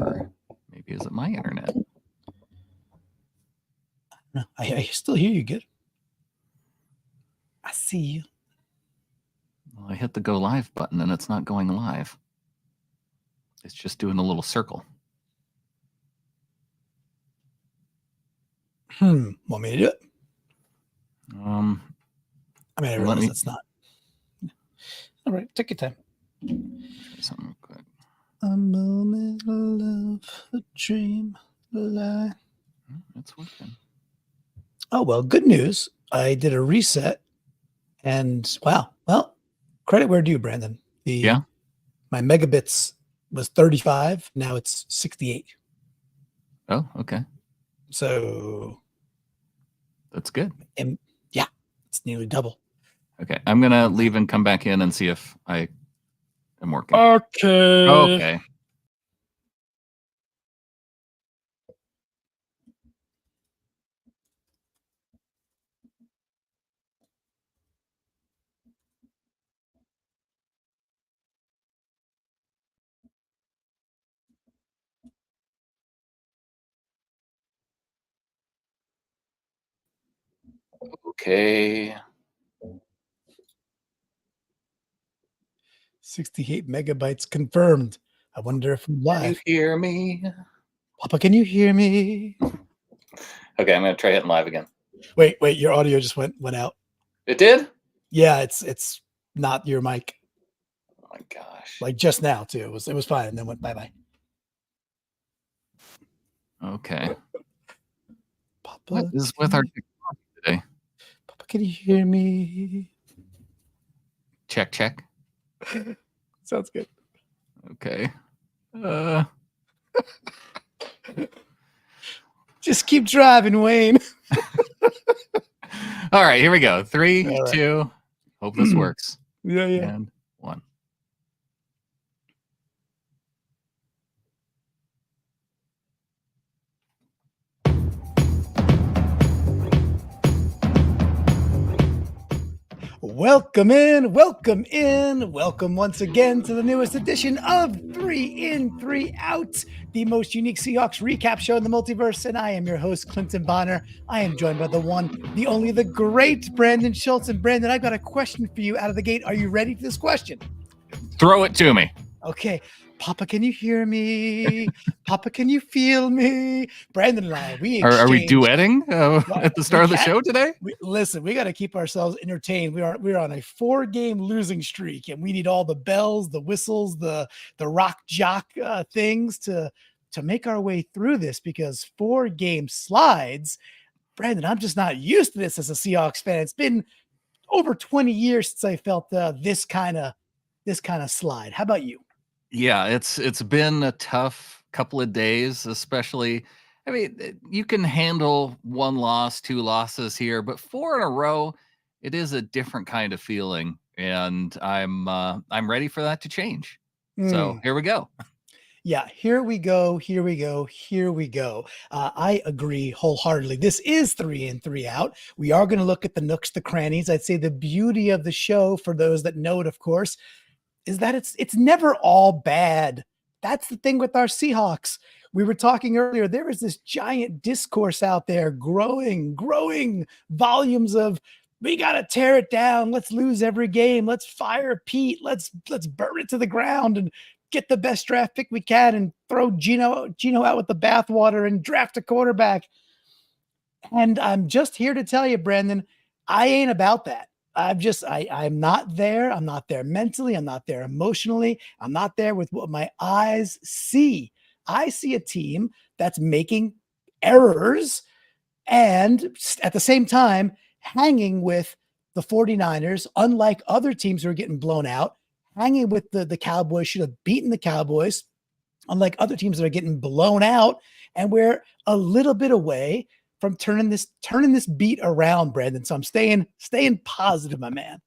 Or maybe is it my internet? No, I still hear you good. I see you. Well, I hit the go live button and it's not going live. It's just doing a little circle. Want me to do it? I realize it's not. All right, take your time. Try something real quick. A moment of love, a dream, a lie. It's working. Oh, well, good news. I did a reset and wow. Well, credit where due, Brandon. My megabits was 35. Now it's 68. Oh, okay. So that's good. And yeah, it's nearly double. Okay. I'm going to leave and come back in and see if I am working. Okay. Okay. 68 megabytes confirmed. I wonder if I'm live. Can you hear me? Papa, can you hear me? Okay, I'm going to try hitting live again. Wait, your audio just went out. It did? Yeah, it's not your mic. Oh my gosh. Like just now too. It was fine and then went bye-bye. Okay. Papa, what is with our technology today? Papa, can you hear me? Check. Sounds good. Okay. Just keep driving, Wayne. All right, here we go. 3, 2. Hope this works. Yeah. And 1. Welcome once again to the newest edition of 3 in, 3 out, the most unique Seahawks recap show in the multiverse. And I am your host, Clinton Bonner. I am joined by the one, the only, the great Brandan Schultz. And Brandan, I've got a question for you out of the gate. Are you ready for this question? Throw it to me. Okay. Papa, can you hear me? Papa, can you feel me? Brandon and I, are we duetting at the start of the show today? Listen, we got to keep ourselves entertained. We're on a 4-game losing streak, and we need all the bells, the whistles, the rock jock things to make our way through this, because 4-game slides, Brandon, I'm just not used to this as a Seahawks fan. It's been over 20 years since I felt this kind of slide. How about you? Yeah, it's been a tough couple of days, especially. I mean, you can handle 1 loss, 2 losses here, but 4 in a row, it is a different kind of feeling, and I'm ready for that to change. So here we go. Yeah, here we go. I agree wholeheartedly. This is 3 in, 3 out. We are going to look at the nooks, the crannies. I'd say the beauty of the show, for those that know it, of course, is that it's never all bad. That's the thing with our Seahawks. We were talking earlier, there is this giant discourse out there, growing volumes of, we got to tear it down. Let's lose every game. Let's fire Pete. Let's burn it to the ground and get the best draft pick we can and throw Gino out with the bathwater and draft a quarterback. And I'm just here to tell you, Brandon, I ain't about that. I'm not there. I'm not there mentally. I'm not there emotionally. I'm not there with what my eyes see. I see a team that's making errors and at the same time hanging with the 49ers, unlike other teams who are getting blown out, hanging with the Cowboys, should have beaten the Cowboys, unlike other teams that are getting blown out. And we're a little bit away from turning this beat around, Brandon. So I'm staying positive, my man.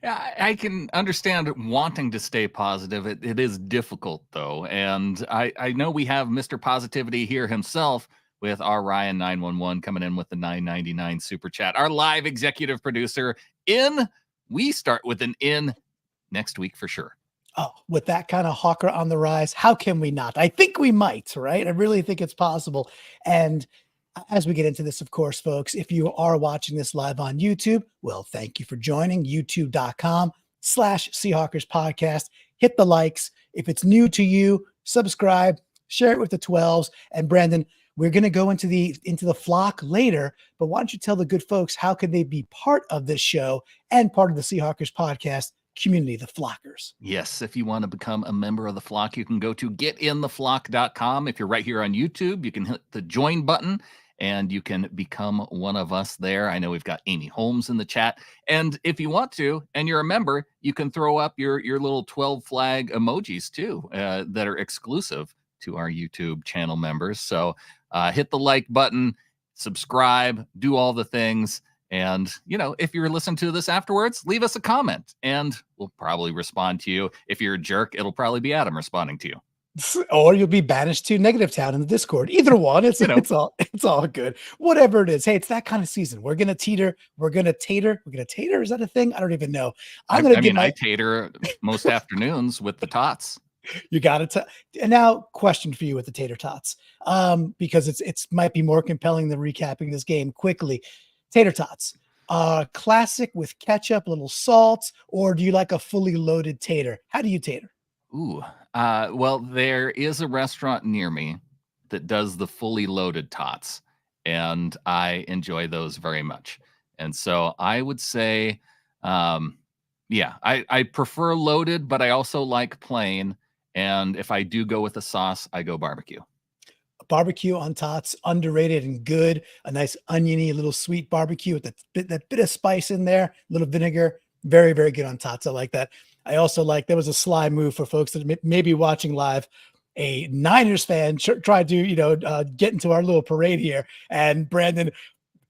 Yeah, I can understand wanting to stay positive. It is difficult, though. And I know we have Mr. Positivity here himself with our Ryan 911 coming in with the $9.99 super chat. Our live executive producer we start with an in next week for sure. Oh, with that kind of hawker on the rise, how can we not? I think we might, right? I really think it's possible. And as we get into this, of course, folks, if you are watching this live on YouTube, well, thank you for joining. YouTube.com/Seahawkers podcast. Hit the likes. If it's new to you, subscribe, share it with the 12s. And Brandon, we're going to go into the flock later, but why don't you tell the good folks how can they be part of this show and part of the Seahawkers podcast community, the flockers? Yes, if you want to become a member of the flock, you can go to getintheflock.com. If you're right here on YouTube, you can hit the join button and you can become one of us there. I know we've got Amy Holmes in the chat. And if you want to, and you're a member, you can throw up your little 12 flag emojis too, that are exclusive to our YouTube channel members. So hit the like button, subscribe, do all the things. And, if you're listening to this afterwards, leave us a comment and we'll probably respond to you. If you're a jerk, it'll probably be Adam responding to you. Or you'll be banished to Negative Town in the Discord. Either one, it's all good. Whatever it is. Hey, it's that kind of season. We're gonna teeter. We're gonna tater. Is that a thing? I don't even know. I tater most afternoons with the tots. You got it. And now, question for you with the tater tots, because it's might be more compelling than recapping this game quickly. Tater tots, classic with ketchup, a little salt, or do you like a fully loaded tater? How do you tater? Ooh, well, there is a restaurant near me that does the fully loaded tots, and I enjoy those very much. And so I would say, I prefer loaded, but I also like plain. And if I do go with a sauce, I go barbecue. Barbecue on tots, underrated and good. A nice oniony, little sweet barbecue with that bit of spice in there, a little vinegar. Very, very good on tots. I like that. I also like, there was a sly move for folks that may be watching live. A Niners fan tried to, get into our little parade here, and Brandan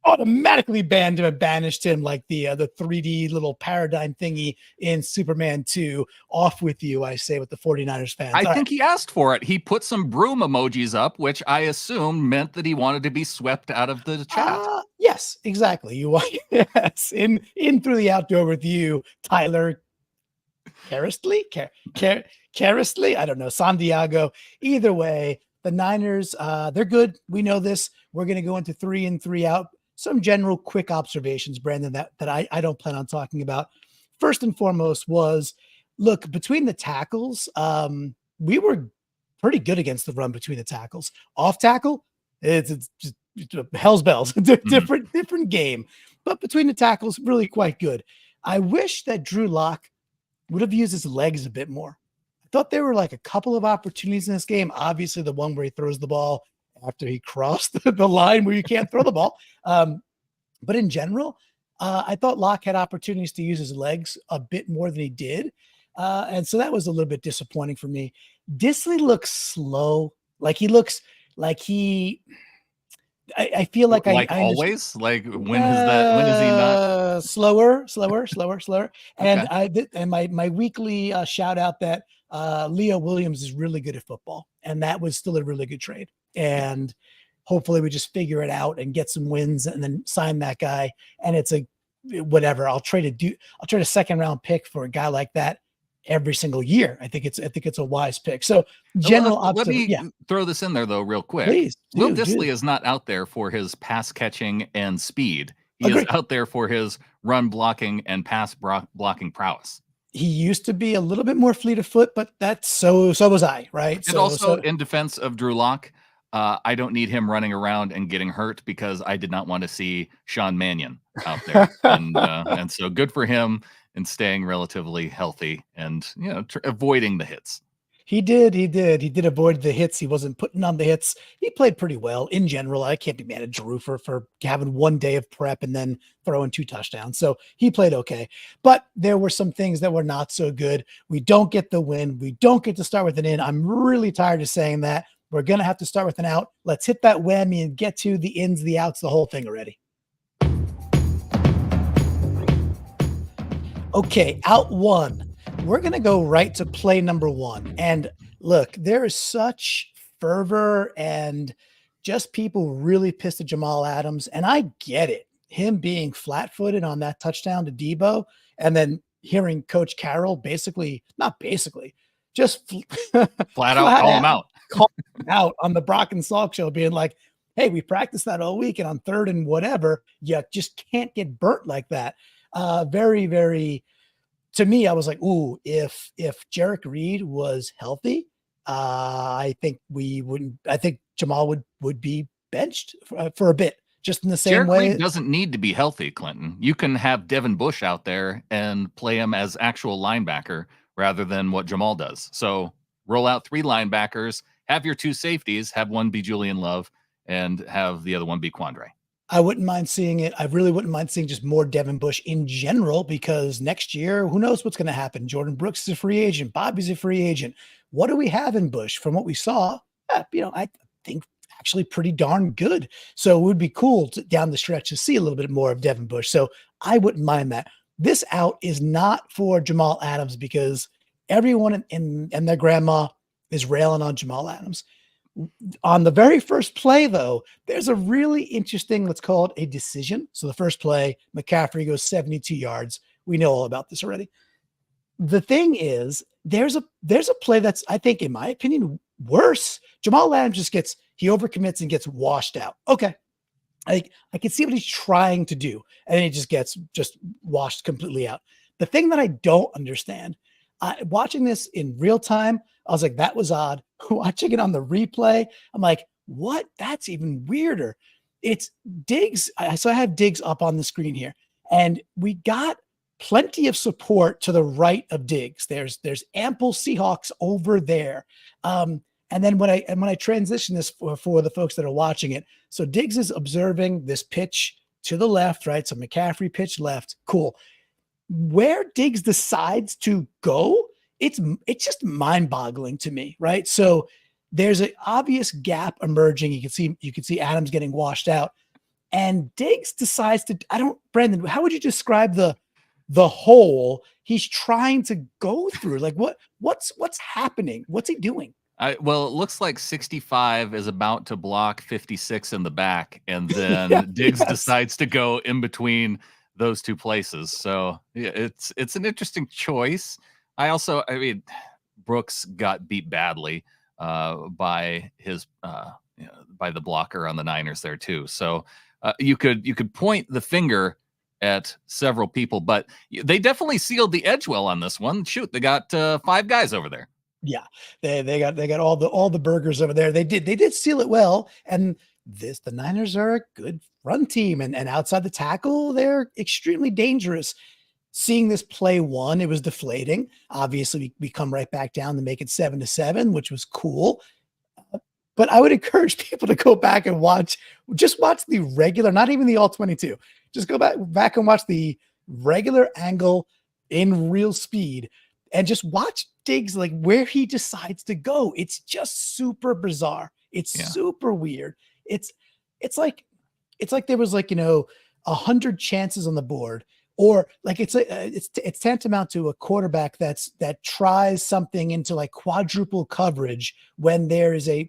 automatically banned him and banished him like the 3D little paradigm thingy in Superman 2. Off with you, I say, with the 49ers fans. I think he asked for it. He put some broom emojis up, which I assume meant that he wanted to be swept out of the chat. Yes, exactly. Yes, in through the outdoor with you, Tyler Caristly? Caristly? I don't know. Santiago. Either way, the Niners, they're good. We know this. We're going to go into 3 and 3 out. Some general quick observations, Brandon, that I don't plan on talking about. First and foremost was, look, between the tackles, we were pretty good against the run between the tackles. Off tackle, it's just hell's bells, different game. But between the tackles, really quite good. I wish that Drew Lock would have used his legs a bit more. I thought there were like a couple of opportunities in this game. Obviously, the one where he throws the ball after he crossed the line where you can't throw the ball. But in general, I thought Locke had opportunities to use his legs a bit more than he did. And so that was a little bit disappointing for me. Disley looks slow. Like he looks like I feel like I always like when is he not slower? And okay. and my weekly shout out that Leo Williams is really good at football, and that was still a really good trade. And hopefully we just figure it out and get some wins and then sign that guy. And it's whatever. I'll trade a second round pick for a guy like that every single year. I think it's a wise pick. So let me throw this in there though, real quick. Please, Will Dissly is not out there for his pass catching and speed. He is out there for his run blocking and pass blocking prowess. He used to be a little bit more fleet of foot, but that's so was I, right? And also in defense of Drew Lock, I don't need him running around and getting hurt because I did not want to see Sean Mannion out there. And so good for him in staying relatively healthy and, avoiding the hits. He did avoid the hits. He wasn't putting on the hits. He played pretty well in general. I can't be mad at Drew for having one day of prep and then throwing 2 touchdowns. So he played okay, but there were some things that were not so good. We don't get the win. We don't get to start with an in. I'm really tired of saying that. We're going to have to start with an out. Let's hit that whammy and get to the ins, the outs, the whole thing already. Okay, out 1. We're going to go right to play number 1. And look, there is such fervor and just people really pissed at Jamal Adams. And I get it. Him being flat-footed on that touchdown to Debo. And then hearing Coach Carroll basically, not basically, just Flat out flat call him out out. call him out on the Brock and Salk show, being like, "Hey, we practiced that all week, and on third and whatever, you just can't get burnt like that." Very, very. To me, I was like, "Ooh, if Jarek Reed was healthy, I think we wouldn't. I think Jamal would be benched for a bit, just in the same Jarek Reed way." doesn't need to be healthy, Clinton. You can have Devin Bush out there and play him as actual linebacker rather than what Jamal does. So roll out 3 linebackers, have your 2 safeties, have one be Julian Love, and have the other one be Quandre. I wouldn't mind seeing it. I really wouldn't mind seeing just more Devin Bush in general, because next year, who knows what's going to happen? Jordan Brooks is a free agent. Bobby's a free agent. What do we have in Bush? From what we saw, I think actually pretty darn good. So it would be cool down the stretch to see a little bit more of Devin Bush. So I wouldn't mind that. This out is not for Jamal Adams, because everyone and their grandma is railing on Jamal Adams. On the very first play, though, there's a really interesting, let's call it a decision. So the first play, McCaffrey goes 72 yards. We know all about this already. The thing is, there's a play that's, I think, in my opinion, worse. Jamal Adams he overcommits and gets washed out. Okay. I can see what he's trying to do, and he gets washed completely out. The thing that I don't understand, watching this in real time, I was like, that was odd. Watching it on the replay, I'm like, what? That's even weirder. It's Diggs. So I have Diggs up on the screen here, and we got plenty of support to the right of Diggs. There's ample Seahawks over there. And then when I transition this for the folks that are watching it, so Diggs is observing this pitch to the left, right? So McCaffrey pitch left. Cool. Where Diggs decides to go, it's just mind-boggling to me, right? So there's an obvious gap emerging. You can see Adams getting washed out, and Diggs decides to. Brandon, how would you describe the hole he's trying to go through? Like what's happening? What's he doing? Well, it looks like 65 is about to block 56 in the back, and Yeah, then Diggs yes. decides to go in between those 2 places. So yeah, it's an interesting choice. I mean, Brooks got beat badly by by the blocker on the Niners there too. So you could point the finger at several people, but they definitely sealed the edge well on this one. Shoot, they got 5 guys over there. Yeah, they got all the burgers over there. They did seal it well, and the Niners are a good run team, and outside the tackle, they're extremely dangerous. Seeing this play one, it was deflating. Obviously, we come right back down to make it 7-7, which was cool. But I would encourage people to go back and watch the regular, not even the all 22. Just go back and watch the regular angle in real speed, and just watch Diggs, like where he decides to go. It's just super bizarre. It's Yeah. super weird. It's it's like there was 100 chances on the board, or like it's tantamount to a quarterback that tries something into like quadruple coverage when there's a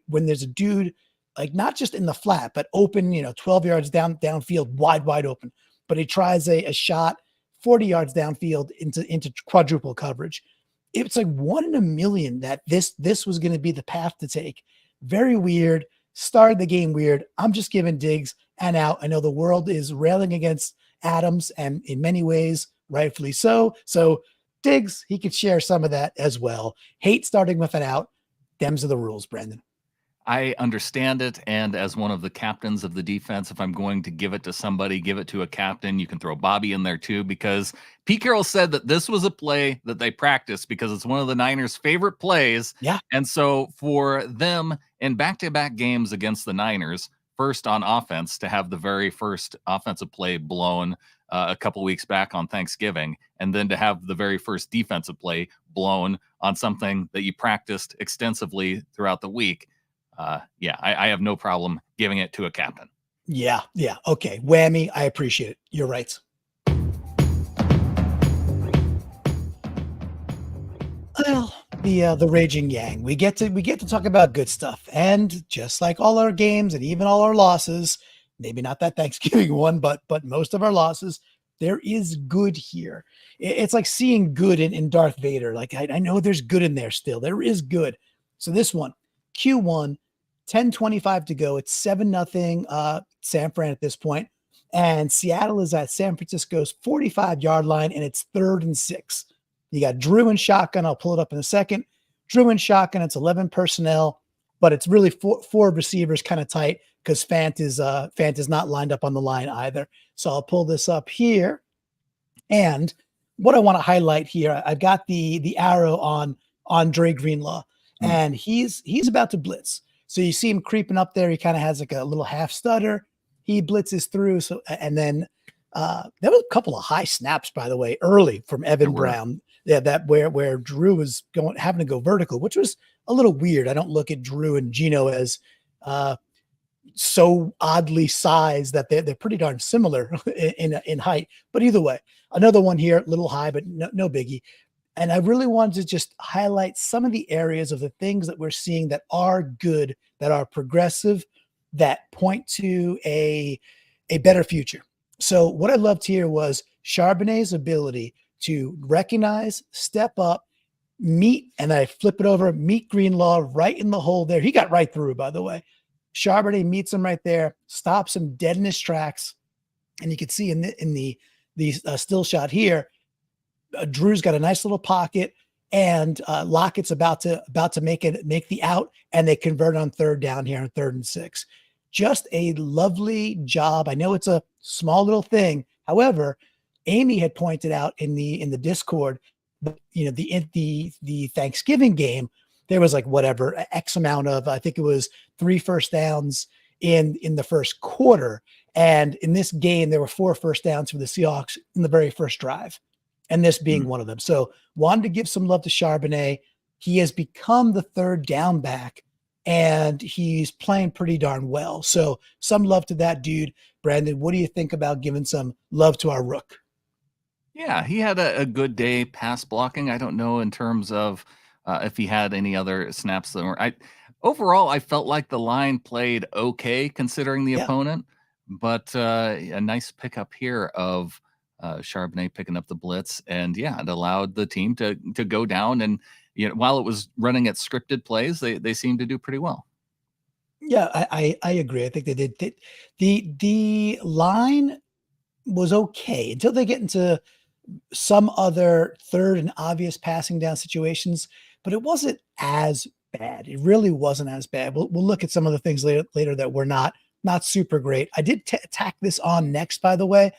dude, like not just in the flat but open, 12 yards downfield, wide open, but he tries a shot 40 yards downfield into quadruple coverage. It's like 1 in a million that this was going to be the path to take. Very weird. Started the game weird. I'm just giving Diggs an out. I know the world is railing against Adams, and in many ways, rightfully so. So Diggs, he could share some of that as well. Hate starting with an out. Them's are the rules, Brandon. I understand it, and as one of the captains of the defense, if I'm going to give it to somebody, give it to a captain. You can throw Bobby in there too, because Pete Carroll said that this was a play that they practiced because it's one of the Niners' favorite plays. Yeah. And so for them in back-to-back games against the Niners, first on offense, to have the very first offensive play blown a couple weeks back on Thanksgiving, and then to have the very first defensive play blown on something that you practiced extensively throughout the week. I have no problem giving it to a captain. Yeah. Okay. Whammy. I appreciate it. You're right. Well, the raging yang. We get to talk about good stuff, and just like all our games and even all our losses, maybe not that Thanksgiving one, but most of our losses, There is good here. It's like seeing good in Darth Vader. Like I know there's good in there still. There is good. So this one, Q1, 10:25 to go. It's 7-0 San Fran at this point. And Seattle is at San Francisco's 45-yard line, and it's 3rd and 6. You got Drew and shotgun. I'll pull it up in a second. Drew and shotgun. It's 11 personnel, but it's really four receivers kind of tight because Fant is not lined up on the line either. So I'll pull this up here. And what I want to highlight here, I've got the arrow on Dre Greenlaw, and he's about to blitz. So you see him creeping up there. He kind of has like a little half stutter. He blitzes through. So and then there was a couple of high snaps, by the way, early from Evan Brown. Yeah, that where Drew was having to go vertical, which was a little weird. I don't look at Drew and Gino as so oddly sized that they're pretty darn similar in height. But either way, another one here, a little high, but no biggie. And I really wanted to just highlight some of the areas of the things that we're seeing that are good, that are progressive, that point to a better future. So what I loved here was Charbonnet's ability to recognize, step up, meet, and I flip it over, meet Greenlaw right in the hole there. He got right through, by the way. Charbonnet meets him right there, stops him dead in his tracks. And you can see in the still shot here, Drew's got a nice little pocket, and Lockett's about to make the out, and they convert on 3rd down here on 3rd and 6. Just a lovely job. I know it's a small little thing. However, Amy had pointed out in the Discord, the Thanksgiving game, there was like whatever X amount of, I think it was 3 first downs in the first quarter. And in this game, there were 4 first downs for the Seahawks in the very first drive, and this being one of them. So wanted to give some love to Charbonnet. He has become the 3rd down back, and he's playing pretty darn well. So some love to that dude. Brandon, what do you think about giving some love to our rook? Yeah, he had a good day pass blocking. I don't know in terms of if he had any other snaps that were. Overall, I felt like the line played okay considering the opponent, but a nice pickup here of Charbonnet picking up the blitz, and it allowed the team to go down. And while it was running at scripted plays, they seemed to do pretty well. Yeah, I agree. I think they did. The line was okay until they get into some other 3rd and obvious passing down situations, but it wasn't as bad. It really wasn't as bad. We'll look at some of the things later that were not super great. I did tack this on next, by the way.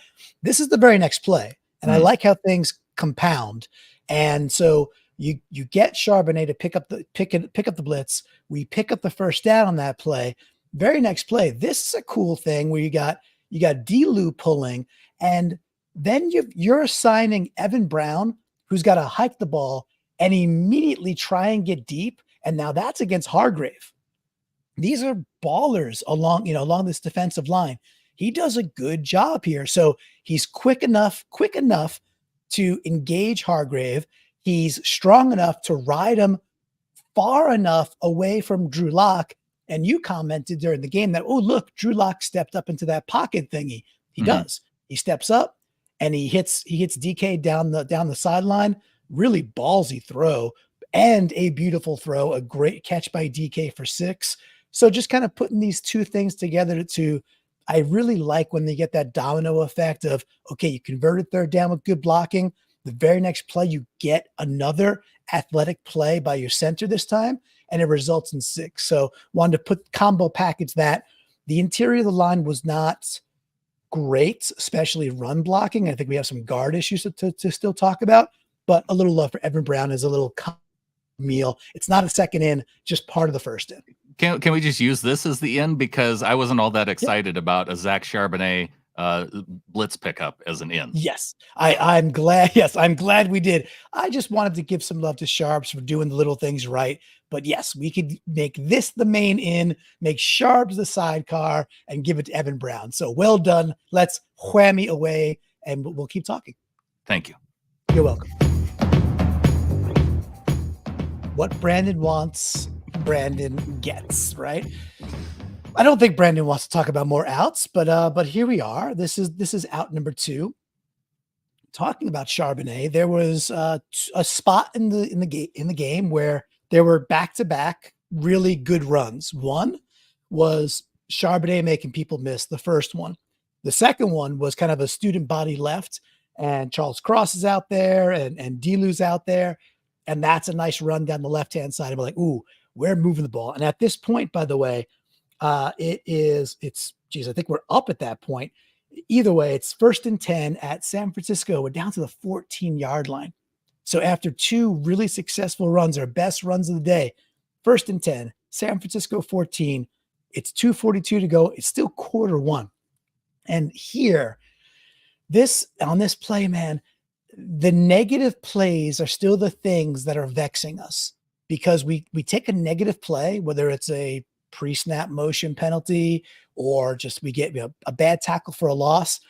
This is the very next play, and I like how things compound. And so you get Charbonnet to pick up the blitz. We pick up the first down on that play. Very next play, this is a cool thing where you got D-Lou pulling, and then you're assigning Evan Brown, who's got to hike the ball and immediately try and get deep. And now that's against Hargrave. These are ballers along this defensive line. He does a good job here. So he's quick enough to engage Hargrave. He's strong enough to ride him far enough away from Drew Lock. And you commented during the game that, oh, look, Drew Lock stepped up into that pocket thingy. He does. He steps up and he hits DK down the sideline. Really ballsy throw and a beautiful throw. A great catch by DK for 6. So just kind of putting these two things together I really like when they get that domino effect of, okay, you converted 3rd down with good blocking. The very next play, you get another athletic play by your center this time, and it results in 6. So wanted to combo package that. The interior of the line was not great, especially run blocking. I think we have some guard issues to still talk about, but a little love for Evan Brown as a little meal. It's not a second in, just part of the first in. Can we just use this as the end? Because I wasn't all that excited about a Zach Charbonnet blitz pickup as an in. Yes, I'm glad. Yes, I'm glad we did. I just wanted to give some love to Sharps for doing the little things right. But yes, we could make this the main in, make Sharps the sidecar, and give it to Evan Brown. So well done. Let's whammy away, and we'll keep talking. Thank you. You're welcome. What Brandon wants, Brandon gets, right? I don't think Brandon wants to talk about more outs, but here we are. This is out number 2. talking about Charbonnet, there was a spot in the game where there were back to back really good runs. One was Charbonnet making people miss the first one. The second one was kind of a student body left, and Charles Cross is out there, and Delu's out there, and that's a nice run down the left hand side. And we're like, ooh, we're moving the ball. And at this point, by the way, it's geez, I think we're up at that point. Either way, it's 1st and 10 at San Francisco. We're down to the 14-yard line. So after two really successful runs, our best runs of the day, 1st and 10, San Francisco 14. It's 2:42 to go. It's still quarter one. And here, on this play, man, the negative plays are still the things that are vexing us because we take a negative play, whether it's a pre-snap motion penalty or just we get a bad tackle for a loss,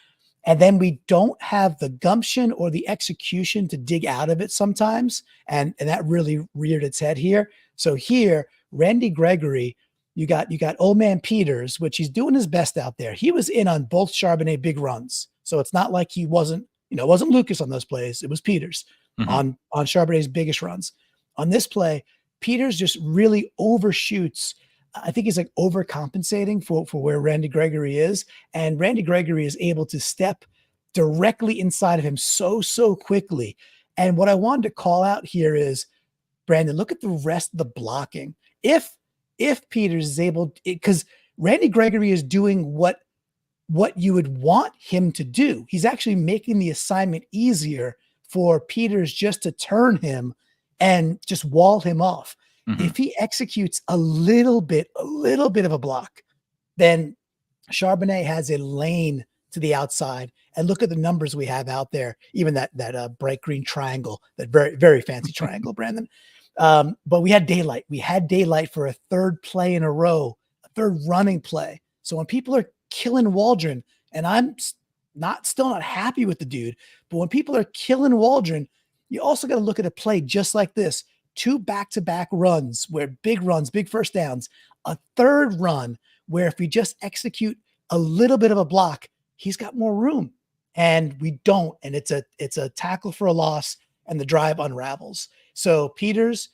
and then we don't have the gumption or the execution to dig out of it sometimes, and that really reared its head here. So here, Randy Gregory, you got old man Peters, which he's doing his best out there. He was in on both Charbonnet big runs, so it's not like he wasn't. It wasn't Lucas on those plays. It was Peters on Charbonnet's biggest runs. On this play, Peters just really overshoots. I think he's like overcompensating for where Randy Gregory is. And Randy Gregory is able to step directly inside of him so quickly. And what I wanted to call out here is, Brandon, look at the rest of the blocking. If Peters is able, because Randy Gregory is doing what you would want him to do. He's actually making the assignment easier for Peters just to turn him and just wall him off. If he executes a little bit of a block, then Charbonnet has a lane to the outside. And look at the numbers we have out there, even that bright green triangle, that very, very fancy triangle, Brandon. But we had daylight. We had daylight for a third play in a row, a third running play. So when people are killing Waldron, and I'm still not happy with the dude, but when people are killing Waldron, you also got to look at a play just like this. 2 back-to-back runs where big runs, big first downs, a third run where if we just execute a little bit of a block, he's got more room, and we don't. And it's a tackle for a loss, and the drive unravels. So Peters,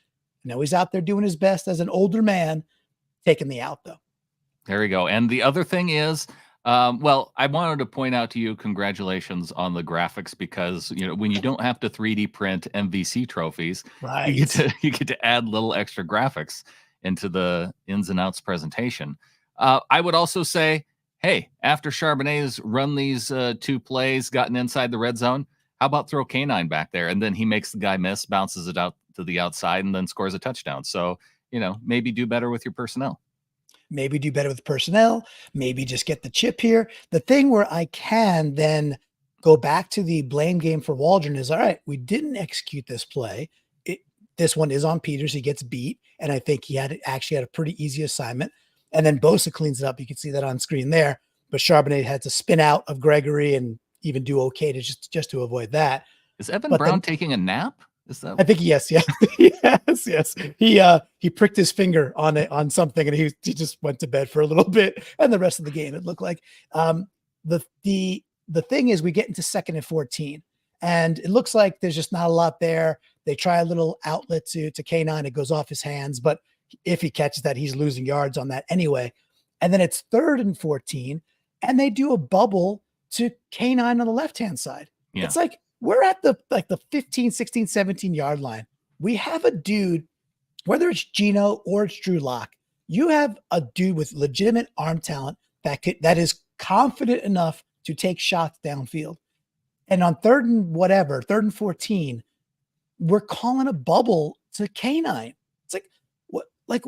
he's out there doing his best as an older man, taking the out though. There we go. And the other thing is, well, I wanted to point out to you, congratulations on the graphics, because when you don't have to 3D print MVC trophies, Right, you get to add little extra graphics into the ins and outs presentation. I would also say, hey, after Charbonnet's run these 2 plays, gotten inside the red zone, how about throw K9 back there, and then he makes the guy miss, bounces it out to the outside, and then scores a touchdown. So maybe do better with your personnel. Maybe do better with personnel, maybe just get the chip here. The thing where I can then go back to the blame game for Waldron is, all right, we didn't execute this play. This one is on Peters. He gets beat, and I think he actually had a pretty easy assignment. And then Bosa cleans it up. You can see that on screen there. But Charbonnet had to spin out of Gregory and even do okay to just to avoid that. Is Evan Brown taking a nap? Is that? I think yes. Yes. He pricked his finger on something, and he just went to bed for a little bit, and the rest of the game it looked like. The thing is, we get into 2nd and 14, and it looks like there's just not a lot there. They try a little outlet to K9, it goes off his hands, but if he catches that, he's losing yards on that anyway. And then it's 3rd and 14, and they do a bubble to K9 on the left hand side. Yeah. It's like, we're at the 15, 16, 17-yard line. We have a dude, whether it's Geno or it's Drew Lock, you have a dude with legitimate arm talent that is confident enough to take shots downfield. And on 3rd and 14, we're calling a bubble to K9. It's like, what? Like,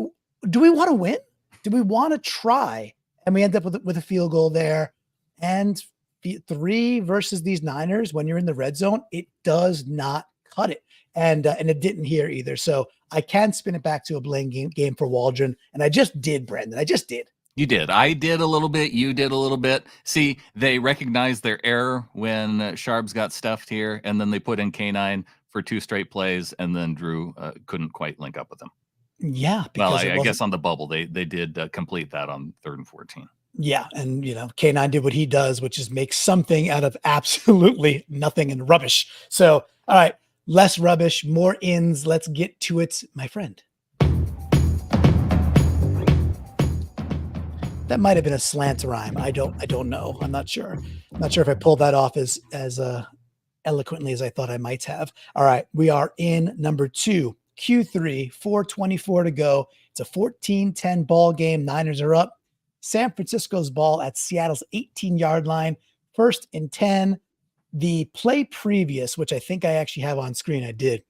do we want to win? Do we want to try? And we end up with a field goal there. And 3 versus these Niners, when you're in the red zone, it does not cut it. And it didn't here either. So I can spin it back to a blame game for Waldron. And I just did, Brandan. I just did. You did. I did a little bit. You did a little bit. See, they recognized their error when Sharps got stuffed here, and then they put in K9 for 2 straight plays, and then Drew couldn't quite link up with them. Yeah. Well, I guess on the bubble, they did complete that on 3rd and 14. Yeah, and K9 did what he does, which is make something out of absolutely nothing and rubbish. So, all right, less rubbish, more ins. Let's get to it, my friend. That might have been a slant rhyme. I don't know. I'm not sure. Not sure if I pulled that off as eloquently as I thought I might have. All right, we are in number 2, Q3, 4:24 to go. It's a 14-10 ball game. Niners are up. San Francisco's ball at Seattle's 18-yard line. 1st and 10. The play previous, which I think I actually have on screen, I did.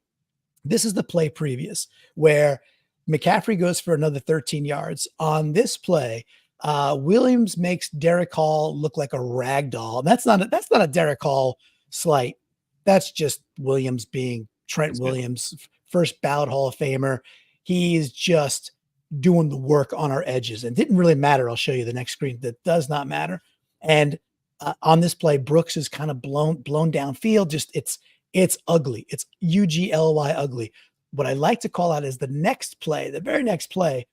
This is the play previous where McCaffrey goes for another 13 yards. On this play, Williams makes Derek Hall look like a rag doll. That's not a Derek Hall slight. That's just Williams being Trent That's good. Williams, first ballot Hall of Famer. He's just doing the work on our edges. And didn't really matter. I'll show you the next screen. That does not matter. And on this play, Brooks is kind of blown downfield. Just it's ugly. It's ugly ugly. What I like to call out is the next play, the very next play.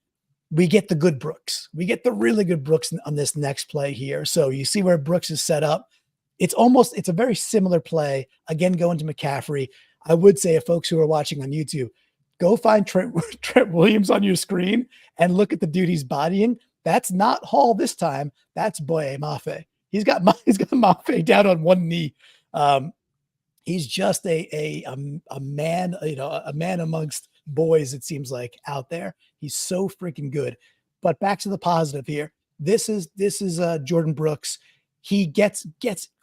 We get the good Brooks. We get the really good Brooks on this next play here. So you see where Brooks is set up. It's a very similar play. Again, going to McCaffrey. I would say, if folks who are watching on YouTube, go find Trent Williams on your screen and look at the dude he's bodying. That's not Hall this time. That's Boye Mafe. He's got Mafe down on one knee. He's just a man, a man amongst boys, it seems like, out there. He's so freaking good. But back to the positive here. This is Jordan Brooks. He gets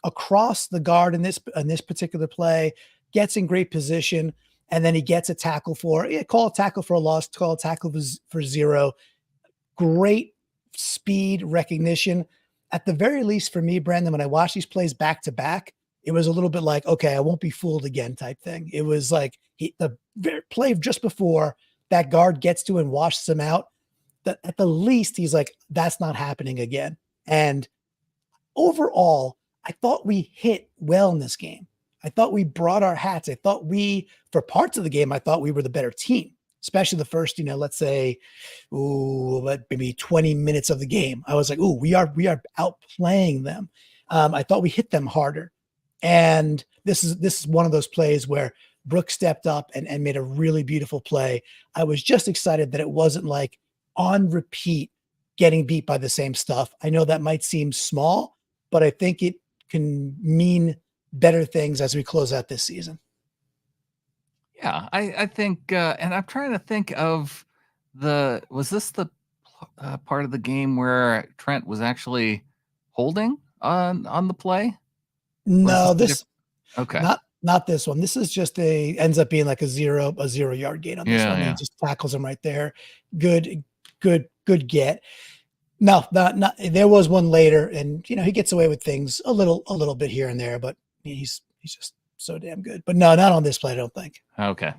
across the guard in this particular play, gets in great position, and then he gets a tackle call a tackle for a loss, call a tackle for 0. Great speed recognition. At the very least, for me, Brandon, when I watch these plays back to back, it was a little bit like, okay, I won't be fooled again type thing. It was like the play just before that guard gets to and washes him out. That at the least, he's like, that's not happening again. And overall, I thought we hit well in this game. I thought we brought our hats. I thought for parts of the game, I thought we were the better team, especially the first, let's say, maybe 20 minutes of the game. I was like, we are outplaying them. I thought we hit them harder. And this is one of those plays where Brooks stepped up and made a really beautiful play. I was just excited that it wasn't like on repeat getting beat by the same stuff. I know that might seem small, but I think it can mean better things as we close out this season. Yeah, I think, and I'm trying to think of was this the part of the game where Trent was actually holding on the play? No, this okay. not this one. This is just ends up being like a 0-yard gain on this one. Yeah. He just tackles him right there. Good get. No, not there was one later, and he gets away with things a little bit here and there, but he's just so damn good. But no, not on this play, I don't think. Okay.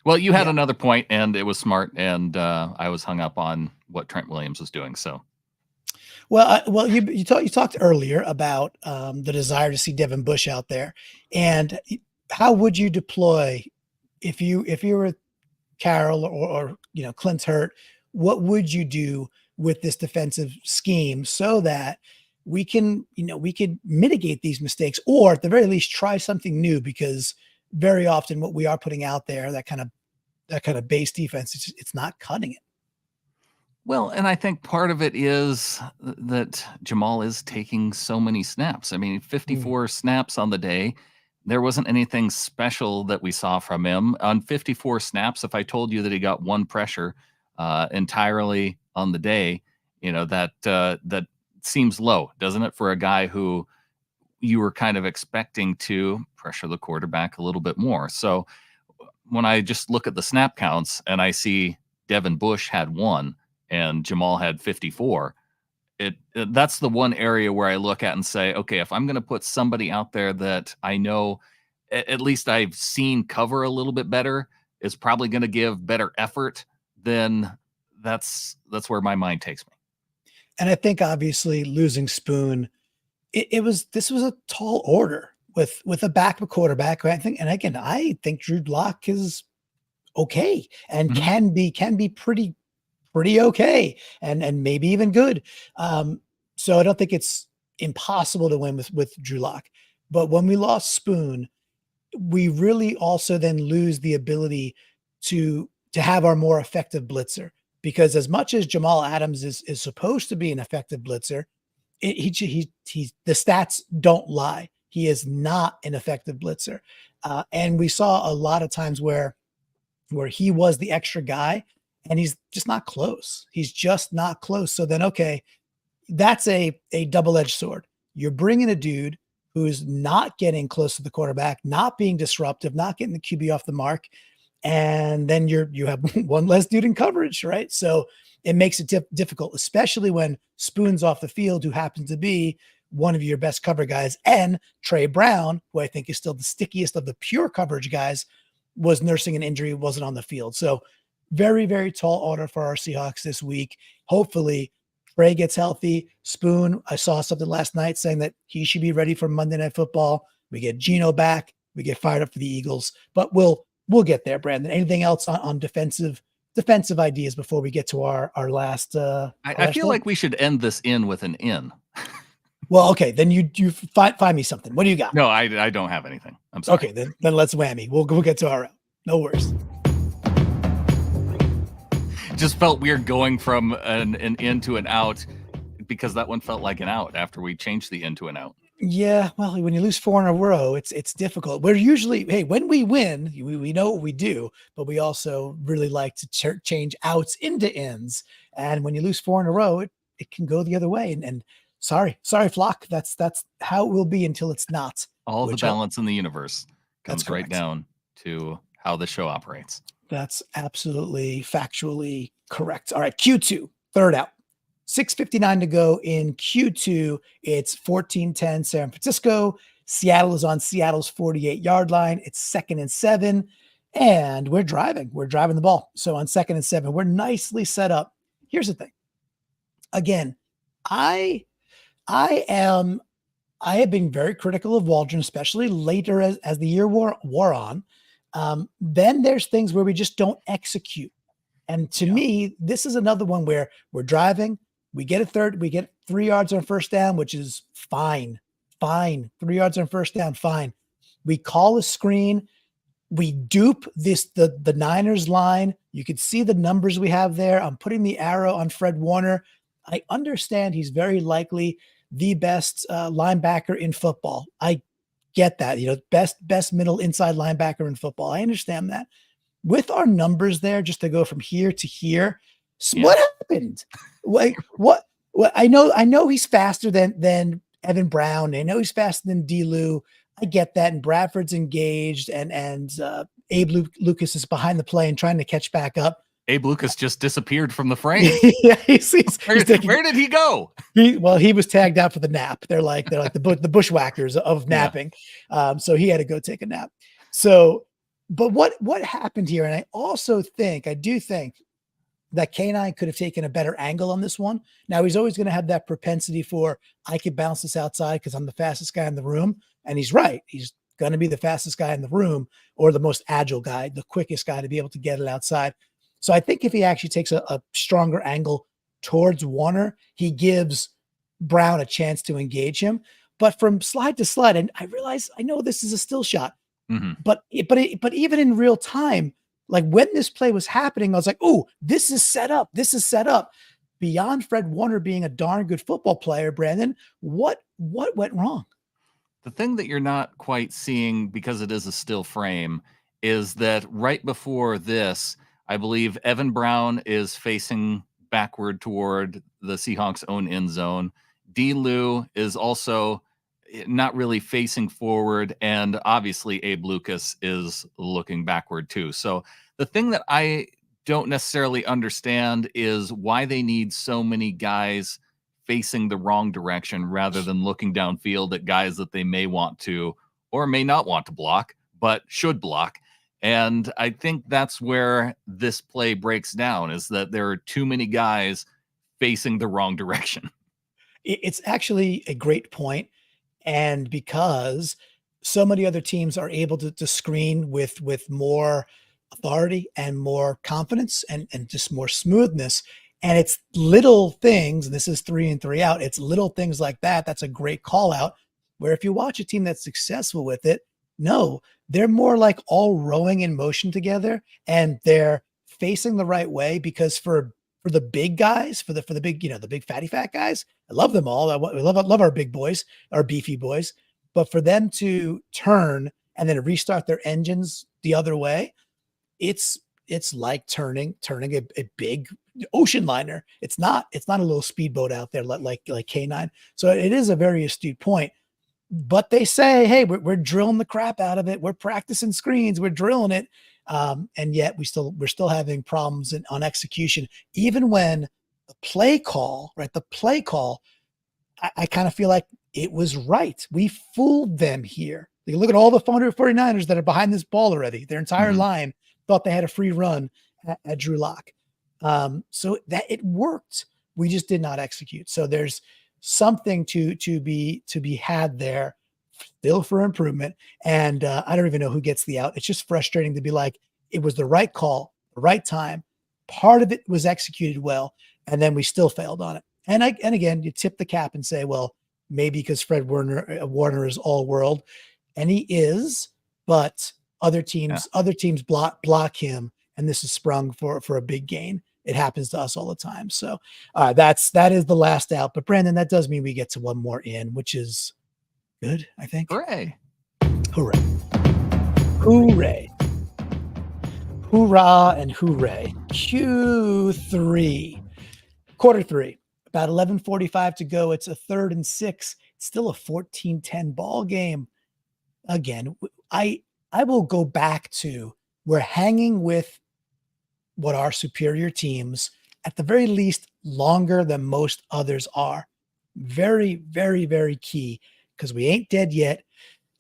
Well, you had another point, and it was smart, and I was hung up on what Trent Williams was doing. So, well, you talked earlier about the desire to see Devin Bush out there, and how would you deploy if you were Carroll or Clint's hurt? What would you do with this defensive scheme so that we could mitigate these mistakes, or at the very least try something new? Because very often what we are putting out there, that kind of base defense, it's not cutting it. Well, and I think part of it is that Jamal is taking so many snaps. I mean, 54 snaps on the day. There wasn't anything special that we saw from him. On 54 snaps, if I told you that he got one pressure entirely on the day, that seems low, doesn't it, for a guy who you were kind of expecting to pressure the quarterback a little bit more. So when I just look at the snap counts and I see Devin Bush had 1 and Jamal had 54, that's the one area where I look at and say, okay, if I'm going to put somebody out there that I know at least I've seen cover a little bit better, is probably going to give better effort, then that's where my mind takes me. And I think obviously losing Spoon, this was a tall order with a backup quarterback. I think Drew Lock is okay and can be pretty okay and maybe even good. So I don't think it's impossible to win with Drew Lock. But when we lost Spoon, we really also then lose the ability to have our more effective blitzer, because as much as Jamal Adams is supposed to be an effective blitzer, he the stats don't lie. He is not an effective blitzer, and we saw a lot of times where he was the extra guy, and he's just not close. He's just not close. So then, okay, that's a double-edged sword. You're bringing a dude who's not getting close to the quarterback, not being disruptive, not getting the QB off the mark, and then you have one less dude in coverage, right? So it makes it difficult, especially when Spoon's off the field, who happens to be one of your best cover guys, and Trey Brown, who I think is still the stickiest of the pure coverage guys, was nursing an injury, wasn't on the field. So very, very tall order for our Seahawks this week. Hopefully Trey gets healthy. Spoon, I saw something last night saying that he should be ready for Monday Night Football. We get Geno back. We get fired up for the Eagles, but we'll get there, Brandon. Anything else on defensive ideas before we get to our last I feel like we should end this in with an in. Well, okay, then you find me something. What do you got? No, I don't have anything. I'm sorry. Okay, then let's whammy. We'll get to our out. No worries. Just felt weird going from an in to an out, because that one felt like an out after we changed the in to an out. Yeah, well, when you lose 4 in a row, it's difficult. We're usually, hey, when we win, we know what we do, but we also really like to change outs into ins. And when you lose 4 in a row, it can go the other way. And sorry, Flock, that's how it will be until it's not. All the balance in the universe comes right correct. down to how the show operates. That's absolutely factually correct. All right, Q2, third out. 6:59 to go in Q2. It's 14-10 San Francisco. Seattle is on Seattle's 48-yard line. It's 2nd and 7, and we're driving. We're driving the ball. So on 2nd and 7, we're nicely set up. Here's the thing. Again, I have been very critical of Waldron, especially later as the year wore on. Then there's things where we just don't execute. And to me, this is another one where we're driving. We get 3 yards on first down, which is fine. 3 yards on first down, fine. We call a screen. We dupe the Niners line. You could see the numbers we have there. I'm putting the arrow on Fred Warner. I understand he's very likely the best linebacker in football. I get that, best middle inside linebacker in football. I understand that. With our numbers there, just to go from here to here, what happened? Like what? I know he's faster than Evan Brown. I know he's faster than D-Lou. I get that. And Bradford's engaged, and Abe Lucas is behind the play and trying to catch back up. Abe Lucas just disappeared from the frame. Yeah, where did he go? He was tagged out for the nap. They're like the bushwhackers of napping. Yeah. So he had to go take a nap. So, but what happened here? And I do think that K9 could have taken a better angle on this one. Now he's always going to have that propensity for, I could bounce this outside because I'm the fastest guy in the room. And he's right. He's going to be the fastest guy in the room, or the most agile guy, the quickest guy to be able to get it outside. So I think if he actually takes a stronger angle towards Warner, he gives Brown a chance to engage him. But from slide to slide, and I realize, I know this is a still shot, but even in real time, like when this play was happening, I was like, oh, this is set up. This is set up. Beyond Fred Warner being a darn good football player, Brandon, what went wrong? The thing that you're not quite seeing, because it is a still frame, is that right before this, I believe Evan Brown is facing backward toward the Seahawks' own end zone. D-Lou is also not really facing forward, and obviously Abe Lucas is looking backward too. So the thing that I don't necessarily understand is why they need so many guys facing the wrong direction rather than looking downfield at guys that they may want to or may not want to block, but should block. And I think that's where this play breaks down, is that there are too many guys facing the wrong direction. It's actually a great point. And because so many other teams are able to screen with more authority and more confidence and just more smoothness, And it's little things, and this is 3 and 3 out. It's little things like that. That's a great call out. Where if you watch a team that's successful with it, no, they're more like all rowing in motion together, and they're facing the right way because for the big guys, for the big, the big fatty fat guys, I love them all. We love our big boys, our beefy boys. But for them to turn and then restart their engines the other way, it's it's like turning a big ocean liner. It's not a little speedboat out there like K9. So it is a very astute point. But they say, hey, we're drilling the crap out of it. We're practicing screens. We're drilling it. And yet we're still having problems on execution, even when the play call, right? The play call, I kind of feel like it was right. We fooled them here. You look at all the 49ers that are behind this ball already. Their entire line thought they had a free run at Drew Lock. So that it worked. We just did not execute. So there's something to be had there still for improvement. And I don't even know who gets the out. It's just frustrating to be like, it was the right call, the right time. Part of it was executed well, and then we still failed on it. And again, you tip the cap and say, well, maybe because Fred Warner is all world, and he is, but other teams block him, and this is sprung for a big gain. It happens to us all the time. So that is the last out. But Brandon, that does mean we get to one more in, which is good, I think. Hooray. Hooray. Hooray. Hoorah and hooray. Q3. Quarter three. About 11:45 to go. It's a 3rd and 6. It's still a 14-10 ball game. Again, I will go back to, we're hanging with what are superior teams, at the very least, longer than most others are. Very, very, very key, because we ain't dead yet.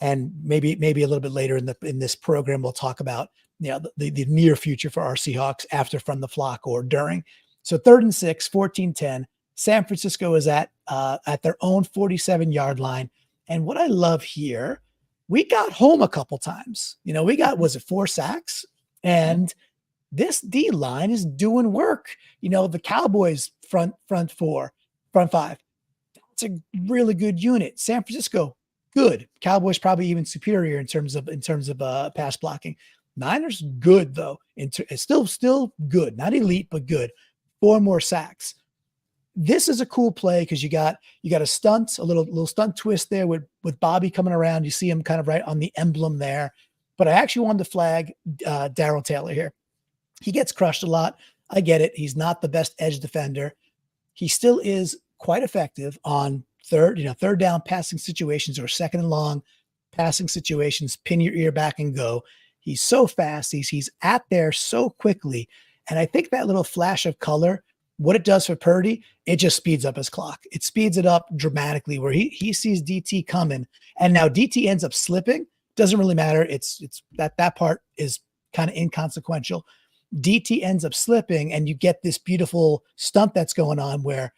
And maybe a little bit later in this program, we'll talk about the near future for our Seahawks after From the Flock or during. So 3rd and 6, 14-10. San Francisco is at their own 47-yard line. And what I love here, we got home a couple times. We got, was it 4 sacks? And this D line is doing work. The Cowboys front 5. That's a really good unit. San Francisco, good. Cowboys probably even superior in terms of pass blocking. Niners, good though. Still good. Not elite, but good. 4 more sacks. This is a cool play because you got a stunt, a little stunt twist there with Bobby coming around. You see him kind of right on the emblem there. But I actually wanted to flag Darrell Taylor here. He gets crushed a lot. I get it. He's not the best edge defender. He still is quite effective on third down passing situations or 2nd and long passing situations. Pin your ear back and go. He's so fast. He's at there so quickly. And I think that little flash of color, what it does for Purdy, it just speeds up his clock. It speeds it up dramatically where he sees DT coming. And now DT ends up slipping. Doesn't really matter. It's that part is kind of inconsequential. DT ends up slipping, and you get this beautiful stunt that's going on where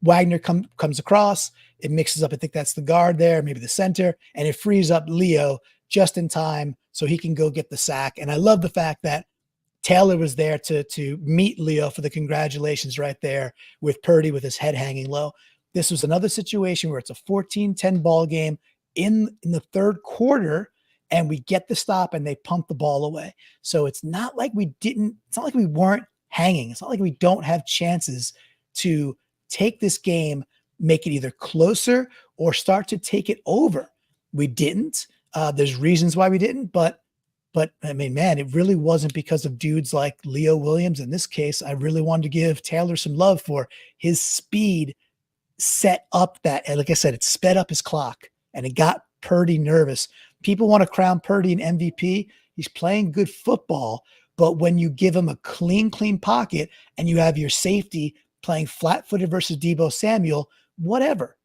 Wagner comes across. It mixes up. I think that's the guard there, maybe the center, and it frees up Leo just in time so he can go get the sack. And I love the fact that Taylor was there to meet Leo for the congratulations right there with Purdy with his head hanging low. This was another situation where it's a 14-10 ball game in the 3rd quarter, and we get the stop and they punt the ball away. So it's not like we weren't hanging. It's not like we don't have chances to take this game, make it either closer or start to take it over. We didn't. There's reasons why we didn't, but I mean, man, it really wasn't because of dudes like Leo Williams. In this case, I really wanted to give Taylor some love for his speed, set up that, and like I said, it sped up his clock and it got Purdy nervous. People want to crown Purdy an MVP. He's playing good football, but when you give him a clean pocket and you have your safety playing flat-footed versus Deebo Samuel, whatever,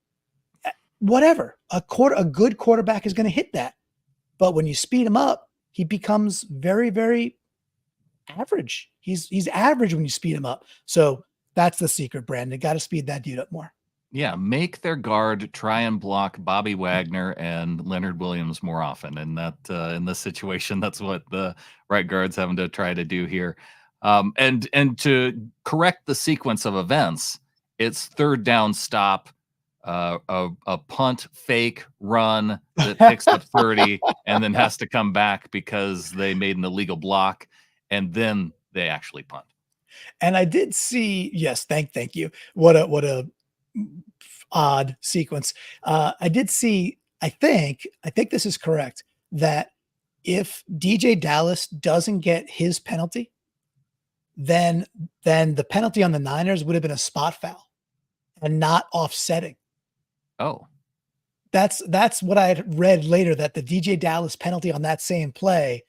a good quarterback is going to hit that. But when you speed him up, he becomes very, very average. He's average when you speed him up. So that's the secret, Brandon. Got to speed that dude up more. Yeah, make their guard try and block Bobby Wagner and Leonard Williams more often. And that in this situation, that's what the right guard's having to try to do here. And to correct the sequence of events, it's third down stop, a punt fake run that picks up 30 and then has to come back because they made an illegal block, and then they actually punt. And I did see, yes, thank you. What a odd sequence. I did see, I think this is correct, that if DJ Dallas doesn't get his penalty, then the penalty on the Niners would have been a spot foul and not offsetting. Oh, That's what I had read later, that the DJ Dallas penalty on that same play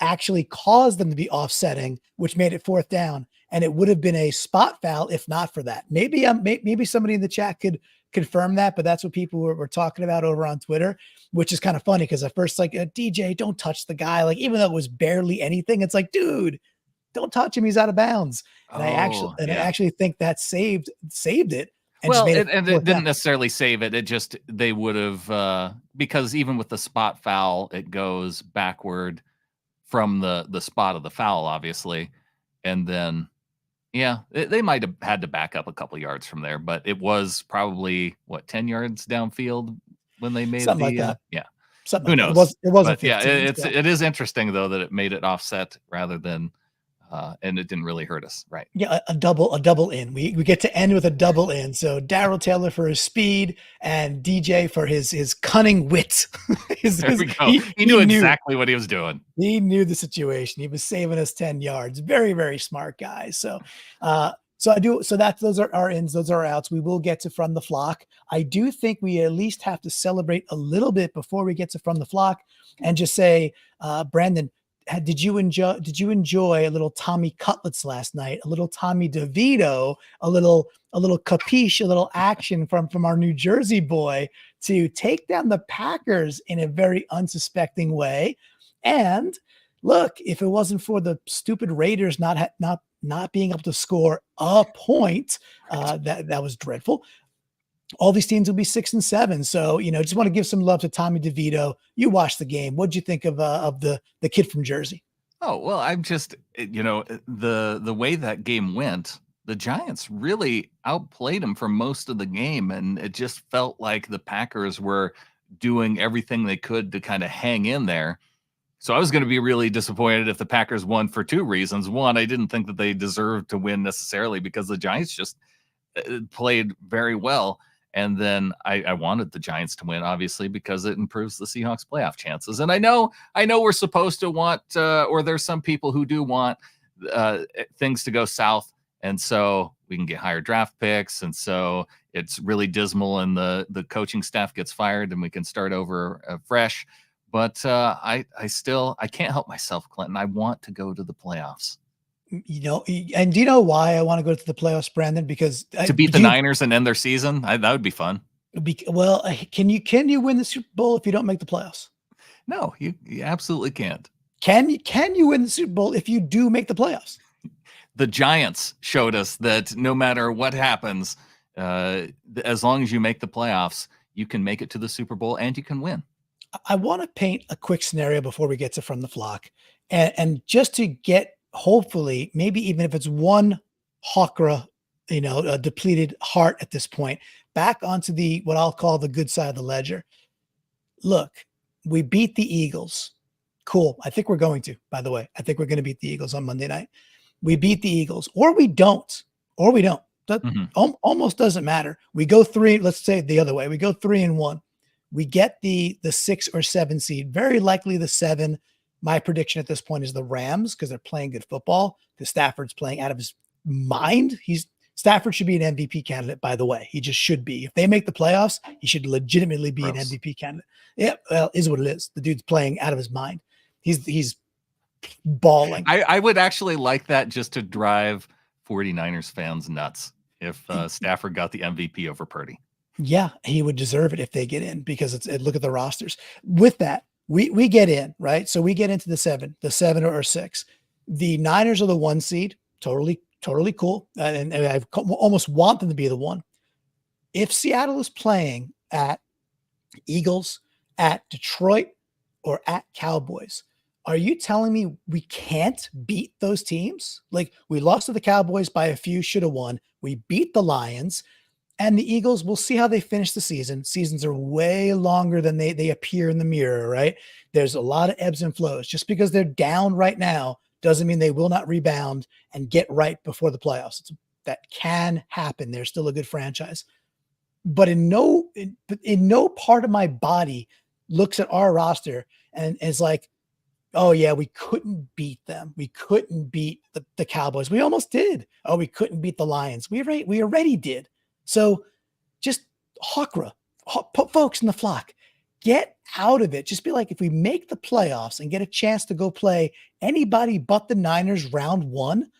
actually caused them to be offsetting, which made it fourth down, and it would have been a spot foul if not for that. Maybe somebody in the chat could confirm that, but that's what people were talking about over on Twitter, which is kind of funny because at first, like, DJ, don't touch the guy. Like, even though it was barely anything, it's like, dude, don't touch him. He's out of bounds. And oh, I yeah. actually think that saved it and just Well, made it and it fourth didn't down. necessarily save it. It just they would have because even with the spot foul, it goes backward from the spot of the foul, obviously, and then yeah, they might have had to back up a couple yards from there, but it was probably what 10 yards downfield when they made Something like the that. yeah. Something Who like that. knows? It wasn't But yeah, 15. it's So it is interesting though that it made it offset rather than and it didn't really hurt us, right? yeah, a double in. We get to end with a double in. So Daryl Taylor for his speed and DJ for his cunning wit. There we go. He He he knew knew exactly what he was doing. he knew the situation. He was saving us 10 yards. Very, very smart guy. So those are our ins, those are our outs. We will get to From the Flock. I do think we at least have to celebrate a little bit before we get to From the Flock and just say, Brandon, did you enjoy a little Tommy Cutlets last night, a little Tommy DeVito, a little capiche, a little action from our New Jersey boy to take down the Packers in a very unsuspecting way? And look, if it wasn't for the stupid Raiders not being able to score a point, that was dreadful. All these teams will be 6-7. So, just want to give some love to Tommy DeVito. You watched the game. What'd you think of the kid from Jersey? Oh, well, I'm just the way that game went, the Giants really outplayed them for most of the game, and it just felt like the Packers were doing everything they could to kind of hang in there. So I was going to be really disappointed if the Packers won for two reasons. One, I didn't think that they deserved to win necessarily because the Giants just played very well. And then I wanted the Giants to win, obviously, because it improves the Seahawks playoff chances. And I know we're supposed to want, or there's some people who do want things to go south, and so we can get higher draft picks, and so it's really dismal, and the coaching staff gets fired, and we can start over fresh. But I can't help myself, Clinton. I want to go to the playoffs And do you know why I want to go to the playoffs, Brandon? Because to beat the Niners and end their season. That would be fun. can you win the Super Bowl if you don't make the playoffs? No, you absolutely can't. Can you win the Super Bowl if you do make the playoffs? The Giants showed us that no matter what happens, as long as you make the playoffs, you can make it to the Super Bowl and you can win. I want to paint a quick scenario before we get to From the Flock, and just to get, hopefully, maybe even if it's one Hawkra, a depleted heart at this point, back onto what I'll call the good side of the ledger. Look, we beat the Eagles. Cool. I think we're going to, by the way. I think we're going to beat the Eagles on Monday night. We beat the Eagles, or we don't. That almost doesn't matter. We go three, let's say the other way. We go 3-1. We get the 6 or 7 seed, very likely the 7. My prediction at this point is the Rams, because they're playing good football, because Stafford's playing out of his mind. Stafford should be an MVP candidate, by the way. He just should be. If they make the playoffs, he should legitimately be an MVP candidate. Yeah, well, is what it is. The dude's playing out of his mind. He's balling. I would actually like that just to drive 49ers fans nuts if Stafford got the MVP over Purdy. Yeah, he would deserve it if they get in, because look at the rosters. With that, we get in, right? So we get into the 7 or 6. The Niners are the 1 seed. Totally cool. And I almost want them to be the 1. If Seattle is playing at Eagles, at Detroit, or at Cowboys, Are you telling me we can't beat those teams? Like, we lost to the Cowboys by a few, should have won. We beat the Lions. And the Eagles, we'll see how they finish the season. Seasons are way longer than they appear in the mirror, right? There's a lot of ebbs and flows. Just because they're down right now doesn't mean they will not rebound and get right before the playoffs. That can happen. They're still a good franchise. But in no part of my body looks at our roster and is like, oh yeah, we couldn't beat them. We couldn't beat the Cowboys. We almost did. Oh, we couldn't beat the Lions. We already did. So just Hawkra, folks in the flock, get out of it. Just be like, if we make the playoffs and get a chance to go play anybody but the Niners round one,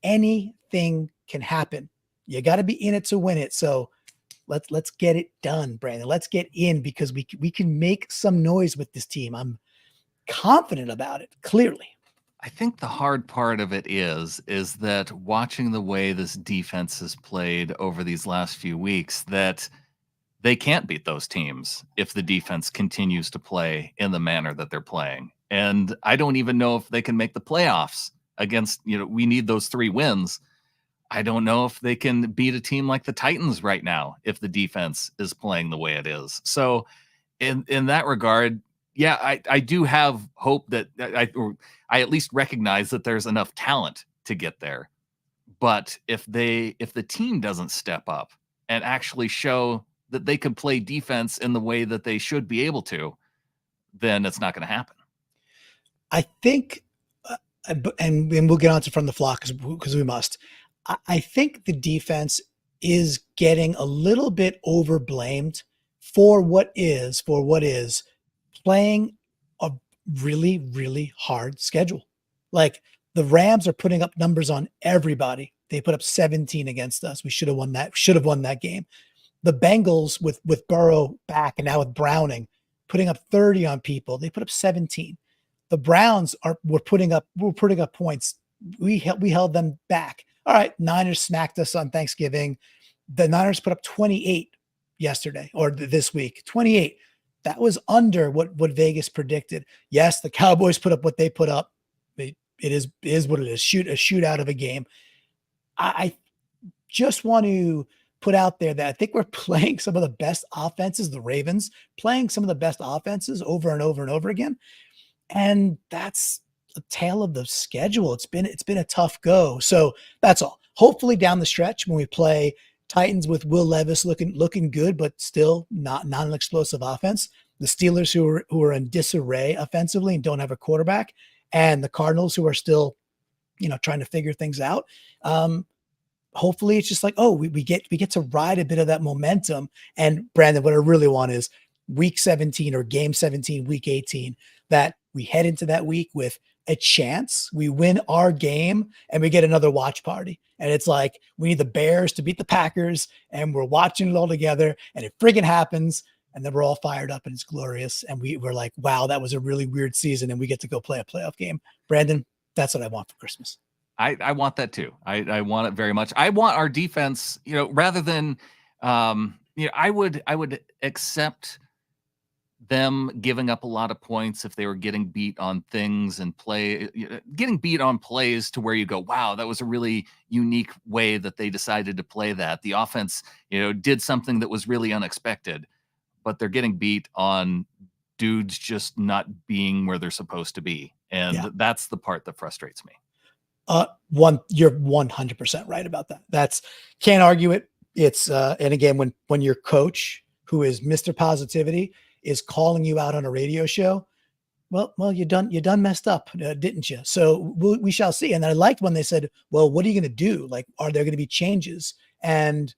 anything can happen. You got to be in it to win it. So let's get it done, Brandon. Let's get in because we can make some noise with this team. I'm confident about it, clearly. I think the hard part of it is that watching the way this defense has played over these last few weeks, that they can't beat those teams if the defense continues to play in the manner that they're playing. And I don't even know if they can make the playoffs against, we need those 3 wins. I don't know if they can beat a team like the Titans right now if the defense is playing the way it is. So in that regard, yeah, I do have hope that I at least recognize that there's enough talent to get there. But if the team doesn't step up and actually show that they can play defense in the way that they should be able to, then it's not going to happen. I think, and we'll get on to from the flock because we must. I think the defense is getting a little bit overblamed for what is playing a really, really hard schedule. Like, the Rams are putting up numbers on everybody. They put up 17 against us. We should have won that game. The Bengals with Burrow back and now with Browning putting up 30 on people. They put up 17. The Browns were putting up points. We held them back. All right, Niners smacked us on Thanksgiving. The Niners put up 28 yesterday or this week. 28. That was under what Vegas predicted. Yes, the Cowboys put up what they put up. It is what it is. A shootout of a game. I just want to put out there that I think we're playing some of the best offenses, the Ravens, playing some of the best offenses over and over and over again. And that's a tale of the schedule. It's been a tough go. So that's all. Hopefully down the stretch when we play Titans with Will Levis looking good, but still not an explosive offense. The Steelers who are in disarray offensively and don't have a quarterback, and the Cardinals who are still, trying to figure things out. Hopefully it's just like, oh, we get to ride a bit of that momentum. And Brandon, what I really want is week 17 or game 17, week 18, that we head into that week with a chance. We win our game and we get another watch party. And it's like, we need the Bears to beat the Packers and we're watching it all together and it friggin' happens. And then we're all fired up and it's glorious. And we're like, wow, that was a really weird season. And we get to go play a playoff game. Brandon, that's what I want for Christmas. I want that too. I want it very much. I want our defense, rather than, I would accept them giving up a lot of points if they were getting beat on things and getting beat on plays to where you go, wow, that was a really unique way that they decided to play that. The offense, did something that was really unexpected, but they're getting beat on dudes just not being where they're supposed to be. And that's the part that frustrates me. You're 100% right about that. That's, can't argue it. It's, and again, when your coach, who is Mr. Positivity, is calling you out on a radio show, well, you done messed up, didn't you? So we shall see. And I liked when they said, well, what are you going to do? Like, are there going to be changes? And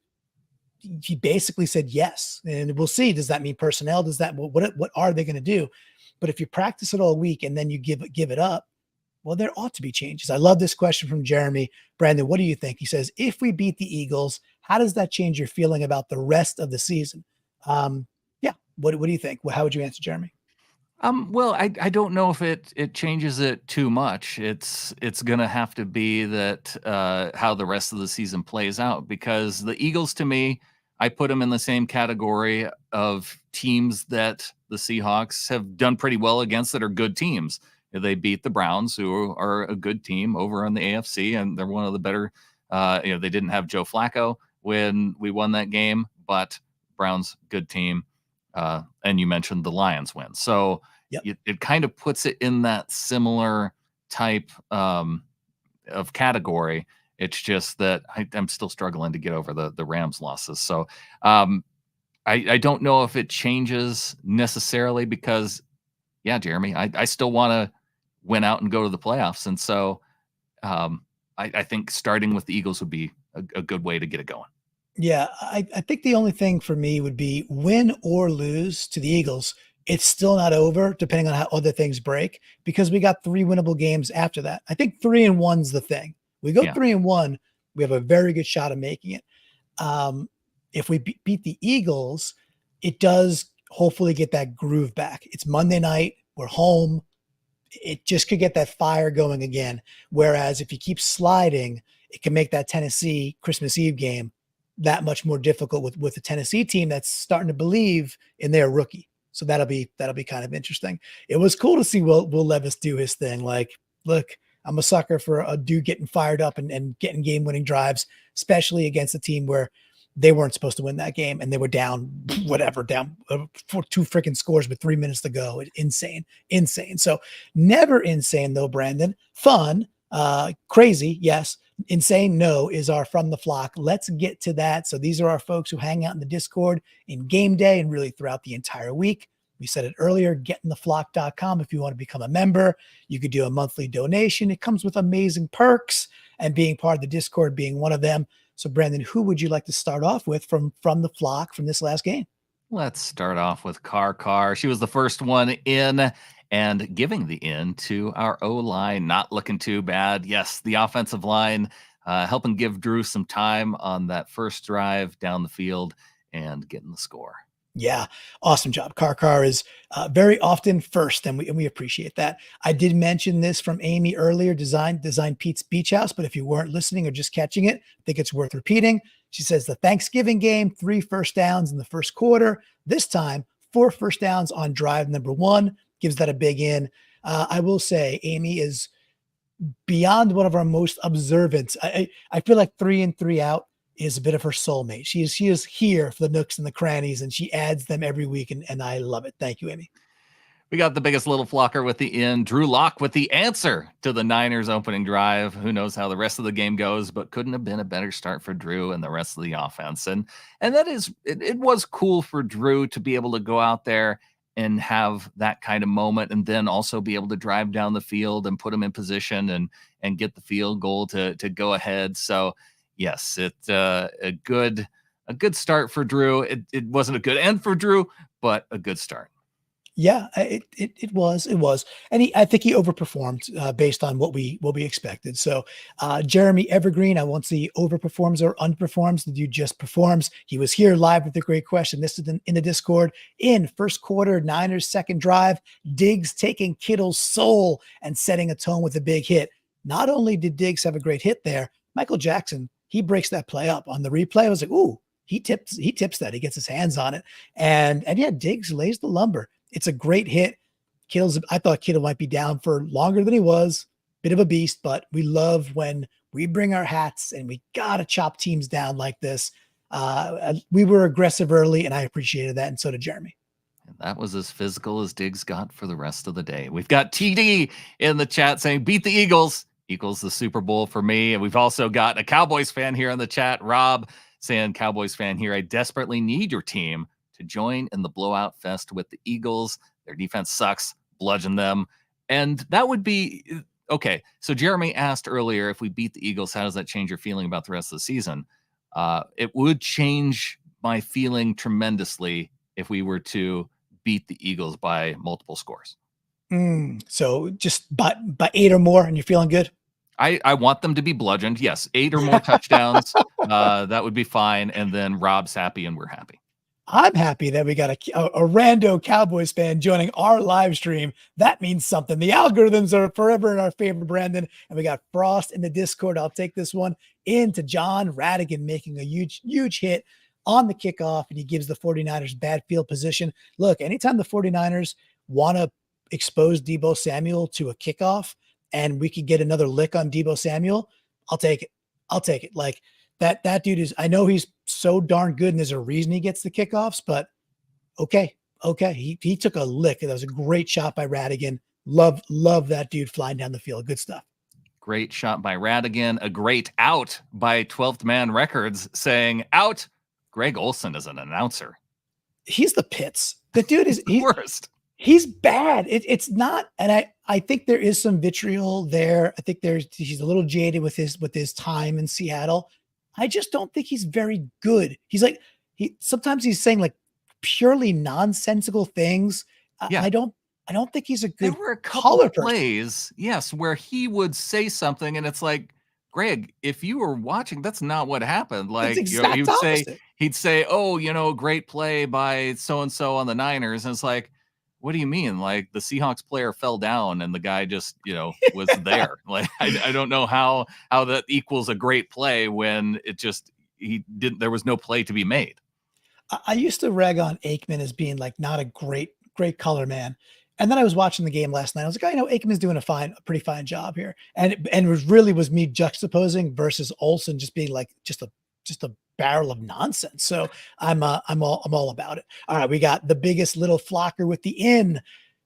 he basically said yes. And we'll see. Does that mean personnel? Does that, what are they going to do? But if you practice it all week and then you give it up, well, there ought to be changes. I love this question from Jeremy. Brandon, what do you think? He says, if we beat the Eagles, how does that change your feeling about the rest of the season? What do you think? Well, how would you answer, Jeremy? Well, I don't know if it changes it too much. It's gonna have to be that how the rest of the season plays out, because the Eagles, to me, I put them in the same category of teams that the Seahawks have done pretty well against that are good teams. They beat the Browns, who are a good team over on the AFC, and they're one of the better. They didn't have Joe Flacco when we won that game, but Browns good team. And you mentioned the Lions win, so Yep. it kind of puts it in that similar type of category. It's just that I'm still struggling to get over the Rams losses. So I don't know if it changes necessarily because, yeah, Jeremy, I still want to win out and go to the playoffs. And so I think starting with the Eagles would be a good way to get it going. Yeah, I think the only thing for me would be win or lose to the Eagles. It's still not over, depending on how other things break, because we got 3 winnable games after that. I think 3-1's the thing. We go Yeah. 3-1, we have a very good shot of making it. If we beat the Eagles, it does hopefully get that groove back. It's Monday night. We're home. It just could get that fire going again. Whereas if you keep sliding, it can make that Tennessee Christmas Eve game that much more difficult with a Tennessee team that's starting to believe in their rookie. So that'll be kind of interesting. It was cool to see Will Levis do his thing. Like, look, I'm a sucker for a dude getting fired up and getting game winning drives, especially against a team where they weren't supposed to win that game and they were down for 2 freaking scores with 3 minutes to go. Insane. So never insane though, Brandon. Fun, crazy, yes. Insane, no, is our From the Flock. Let's get to that. So these are our folks who hang out in the Discord in game day and really throughout the entire week. We said it earlier, getintheflock.com. If you want to become a member, you could do a monthly donation. It comes with amazing perks, and being part of the Discord being one of them. So Brandon, who would you like to start off with from the Flock from this last game? Let's start off with Carr. She was the first one in and giving the in to our O-line. Not looking too bad. Yes, the offensive line helping give Drew some time on that first drive down the field and getting the score. Yeah, awesome job. Carr is very often first, and we appreciate that. I did mention this from Amy earlier, design Pete's Beach House, but if you weren't listening or just catching it, I think it's worth repeating. She says the Thanksgiving game, 3 first downs in the first quarter. This time, 4 first downs on drive number 1, gives that a big in. I will say Amy is beyond one of our most observant. I feel like 3 and 3 out is a bit of her soulmate. She is here for the nooks and the crannies, and she adds them every week, and I love it. Thank you, Amy. We got the biggest little flocker with the in. Drew Lock with the answer to the Niners opening drive. Who knows how the rest of the game goes, but couldn't have been a better start for Drew and the rest of the offense. And that is, it was cool for Drew to be able to go out there and have that kind of moment, and then also be able to drive down the field and put him in position and get the field goal to go ahead. So yes, it's a good start for Drew. It wasn't a good end for Drew, but a good start. Yeah, it was, and I think he overperformed based on what we expected. So Jeremy Evergreen, I won't see overperforms or underperforms. The dude just performs. He was here live with a great question. This is in the Discord. In first quarter, Niners second drive, Diggs taking Kittle's soul and setting a tone with a big hit. Not only did Diggs have a great hit there, Michael Jackson, he breaks that play up on the replay. I was like, ooh, he tips that. He gets his hands on it, and yeah, Diggs lays the lumber. It's a great hit. I thought Kittle might be down for longer than he was. Bit of a beast, but we love when we bring our hats and we got to chop teams down like this. We were aggressive early, and I appreciated that, and so did Jeremy. And that was as physical as Diggs got for the rest of the day. We've got TD in the chat saying, beat the Eagles equals the Super Bowl for me. And we've also got a Cowboys fan here in the chat, Rob, saying, Cowboys fan here, I desperately need your team to join in the blowout fest with the Eagles. Their defense sucks, bludgeon them. And that would be okay. So Jeremy asked earlier, if we beat the Eagles, how does that change your feeling about the rest of the season? It would change my feeling tremendously if we were to beat the Eagles by multiple scores. So just by 8 or more, and you're feeling good? I want them to be bludgeoned. Yes, 8 or more touchdowns. That would be fine. And then Rob's happy and we're happy. I'm happy that we got a rando Cowboys fan joining our live stream. That means something. The algorithms are forever in our favor, Brandon. And we got Frost in the Discord. I'll take this one into John Radigan, making a huge hit on the kickoff, and he gives the 49ers bad field position. Look, anytime the 49ers want to expose Deebo Samuel to a kickoff and we could get another lick on Deebo Samuel, I'll take it. I'll take it. Like that dude is, I know he's so darn good and there's a reason he gets the kickoffs, but okay. Okay. He took a lick. That was a great shot by Radigan. Love that dude flying down the field. Good stuff. Great shot by Radigan. A great out by 12th Man Records saying out. Greg Olson is an announcer. He's the pits. The dude is worst. He's bad. It's not, and I think there is some vitriol there. I think he's a little jaded with his time in Seattle. I just don't think he's very good. He's like sometimes he's saying like purely nonsensical things. Yeah. I don't think he's a good there were a couple color of person. plays, yes, where he would say something and it's like, Greg, if you were watching, that's not what happened. Like, It's exact he'd say, oh, great play by so and so on the Niners, and it's like, what do you mean? Like the Seahawks player fell down and the guy just, was there. Like I don't know how that equals a great play when it just there was no play to be made. I used to rag on Aikman as being like not a great color man. And then I was watching the game last night. I was like, Aikman's doing a pretty fine job here. And it was me juxtaposing versus Olsen just being like just a barrel of nonsense. So I'm all about it. All right, we got the biggest little flocker with the in.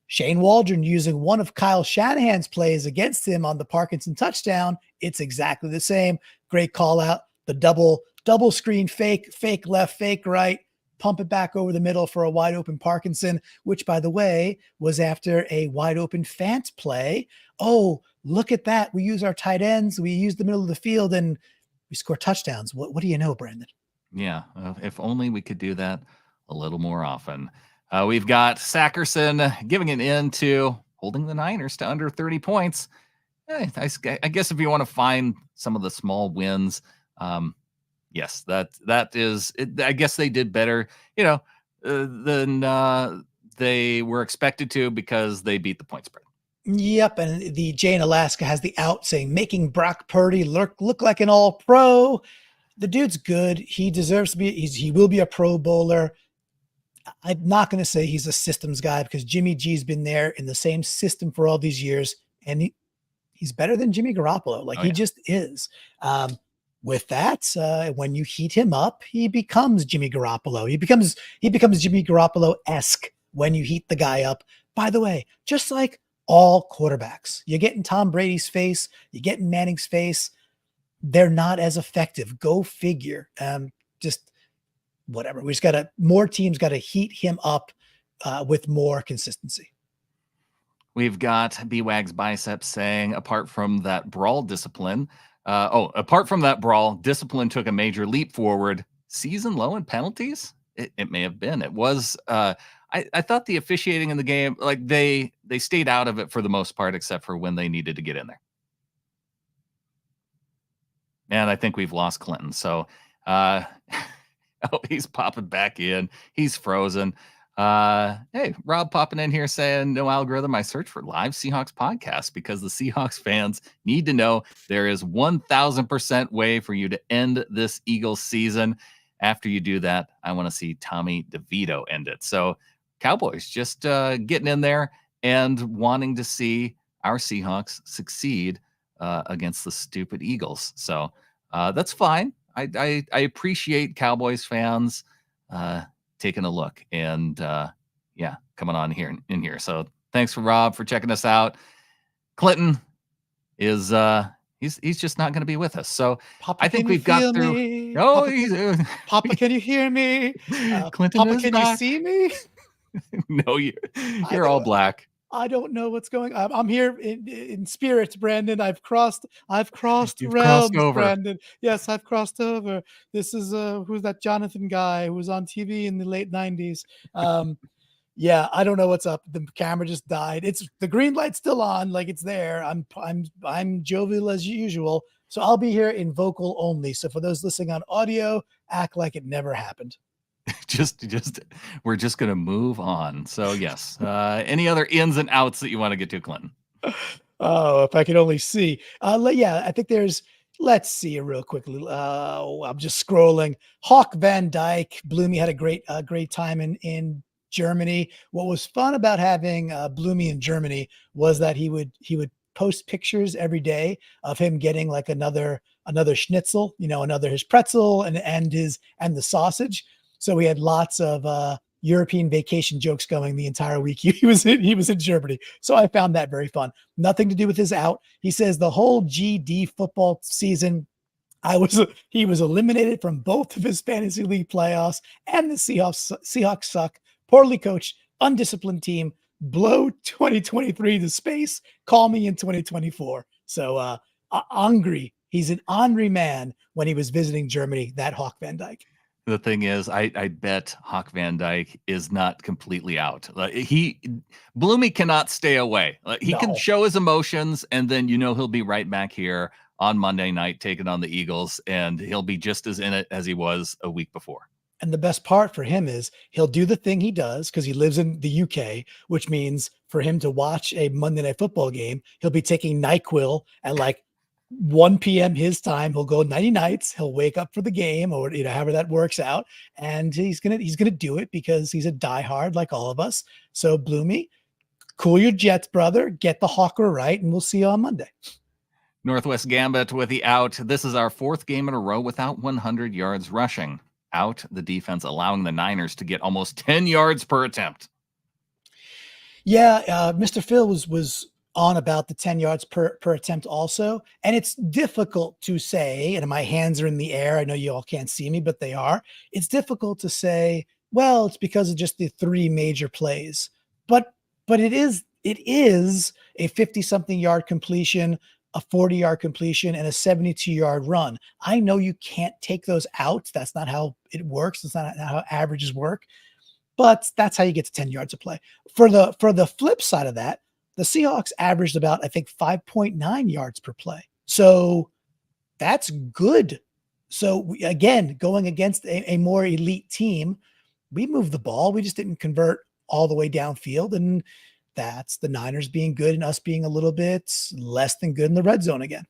Shane Waldron using one of Kyle Shanahan's plays against him on the Parkinson touchdown. It's exactly the same. Great call out. The double screen fake left, fake right. Pump it back over the middle for a wide open Parkinson, which, by the way, was after a wide open Fant play. Oh, look at that. We use our tight ends. We use the middle of the field and we score touchdowns. What do you know, Brandon? Yeah, if only we could do that a little more often. We've got Sackerson giving an in to holding the Niners to under 30 points. I guess if you want to find some of the small wins, yes, that is it. I guess they did better, than they were expected to because they beat the point spread. Yep, and the Jay in Alaska has the out saying making Brock Purdy look like an all-pro. The dude's good. He deserves to be. He will be a Pro Bowler. I'm not going to say he's a systems guy because Jimmy G's been there in the same system for all these years, and he's better than Jimmy Garoppolo. Like he just is. With that, when you heat him up, he becomes Jimmy Garoppolo. He becomes Jimmy Garoppolo-esque when you heat the guy up. By the way, just like all quarterbacks, you get in Tom Brady's face, you get in Manning's face, they're not as effective. Go figure. Just whatever. We just more teams got to heat him up with more consistency. We've got B-Wags Biceps saying, apart from that brawl, discipline took a major leap forward. Season low in penalties? It may have been. It was. I thought the officiating in the game, like they stayed out of it for the most part, except for when they needed to get in there. And I think we've lost Clinton. So he's popping back in. He's frozen. Hey, Rob popping in here saying, no algorithm. I search for live Seahawks podcast because the Seahawks fans need to know there is 1000% way for you to end this Eagles season. After you do that, I want to see Tommy DeVito end it. So Cowboys just getting in there and wanting to see our Seahawks succeed against the stupid Eagles. So that's fine. I appreciate Cowboys fans taking a look and coming on here in here. So thanks for Rob for checking us out. Clinton is he's just not going to be with us. So Papa, I think we've got through. Me? Oh, Papa, can you hear me? Clinton, Papa, can you see me? No, you're all black. I don't know what's going on. I'm here in spirit, Brandon. I've crossed You've realms, crossed over. Brandon. Yes, I've crossed over. This is who's that Jonathan guy who was on TV in the late 90s. Yeah, I don't know what's up. The camera just died. It's the green light's still on, like it's there. I'm jovial as usual. So I'll be here in vocal only. So for those listening on audio, act like it never happened. just we're just gonna move on. So yes, any other ins and outs that you want to get to, Clinton? Oh, if I could only see. Yeah, I think let's see it real quickly. I'm just scrolling. Hawk Van Dyke, Bloomy had a great time in Germany. What was fun about having Bloomy in Germany was that he would post pictures every day of him getting like another schnitzel, another his pretzel and the sausage. So we had lots of European vacation jokes going the entire week. He was in Germany. So I found that very fun. Nothing to do with his out. He says the whole GD football season he was eliminated from both of his fantasy league playoffs, and the Seahawks suck. Poorly coached, undisciplined team. Blow 2023 to space. Call me in 2024. So angry. He's an angry man when he was visiting Germany, that Hawk Van Dyke. The thing is, I bet Hawk Van Dyke is not completely out. Bloomy cannot stay away. He can No. show his emotions, and then he'll be right back here on Monday night taking on the Eagles, and he'll be just as in it as he was a week before. And the best part for him is he'll do the thing he does because he lives in the UK, which means for him to watch a Monday Night Football game, he'll be taking NyQuil at like 1 p.m. his time. He'll go nighty nights. He'll wake up for the game, or however that works out, and he's gonna do it because he's a diehard like all of us. So Bloomy, cool your jets, brother. Get the Hawker right, and we'll see you on Monday. Northwest Gambit with the out. This is our fourth game in a row without 100 yards rushing. Out the defense, allowing the Niners to get almost 10 yards per attempt. Yeah, Mr. Phil was on about the 10 yards per attempt also. And it's difficult to say, and my hands are in the air. I know you all can't see me, but they are. It's difficult to say, well, it's because of just the three major plays. But it is a 50-something yard completion, a 40-yard completion, and a 72-yard run. I know you can't take those out. That's not how it works. That's not how averages work. But that's how you get to 10 yards of play. For the flip side of that, the Seahawks averaged about, I think, 5.9 yards per play. So that's good. So again, going against a more elite team, we moved the ball. We just didn't convert all the way downfield. And that's the Niners being good and us being a little bit less than good in the red zone again.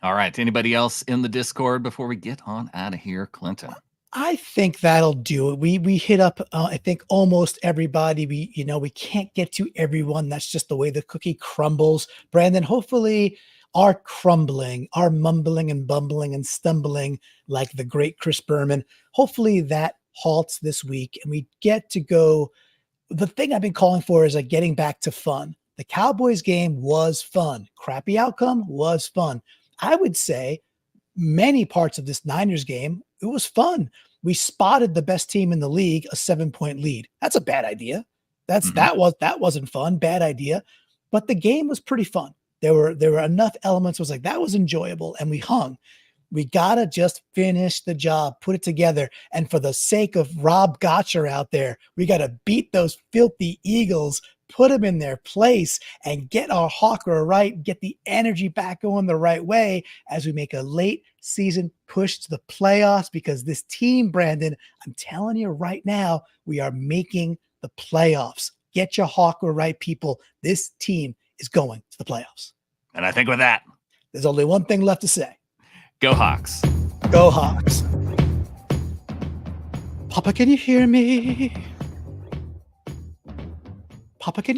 All right. Anybody else in the Discord before we get on out of here, Clinton? I think that'll do it. We hit up, I think, almost everybody. We can't get to everyone. That's just the way the cookie crumbles. Brandon, hopefully our crumbling, our mumbling and bumbling and stumbling like the great Chris Berman, hopefully that halts this week and we get to go. The thing I've been calling for is like getting back to fun. The Cowboys game was fun. Crappy outcome was fun. I would say many parts of this Niners game, it was fun. We spotted the best team in the league, a 7-point lead. That's a bad idea. That wasn't fun. Bad idea. But the game was pretty fun. There were enough elements. Was like, that was enjoyable. And we hung. We got to just finish the job, put it together. And for the sake of Rob Gotcher out there, we got to beat those filthy Eagles, put them in their place, and get our Hawker right, get the energy back going the right way as we make a late season push to the playoffs. Because this team, Brandon, I'm telling you right now, we are making the playoffs. Get your Hawker right, people. This team is going to the playoffs. And I think with that, there's only one thing left to say. Go Hawks. Go Hawks. Papa, can you hear me? Papa, can you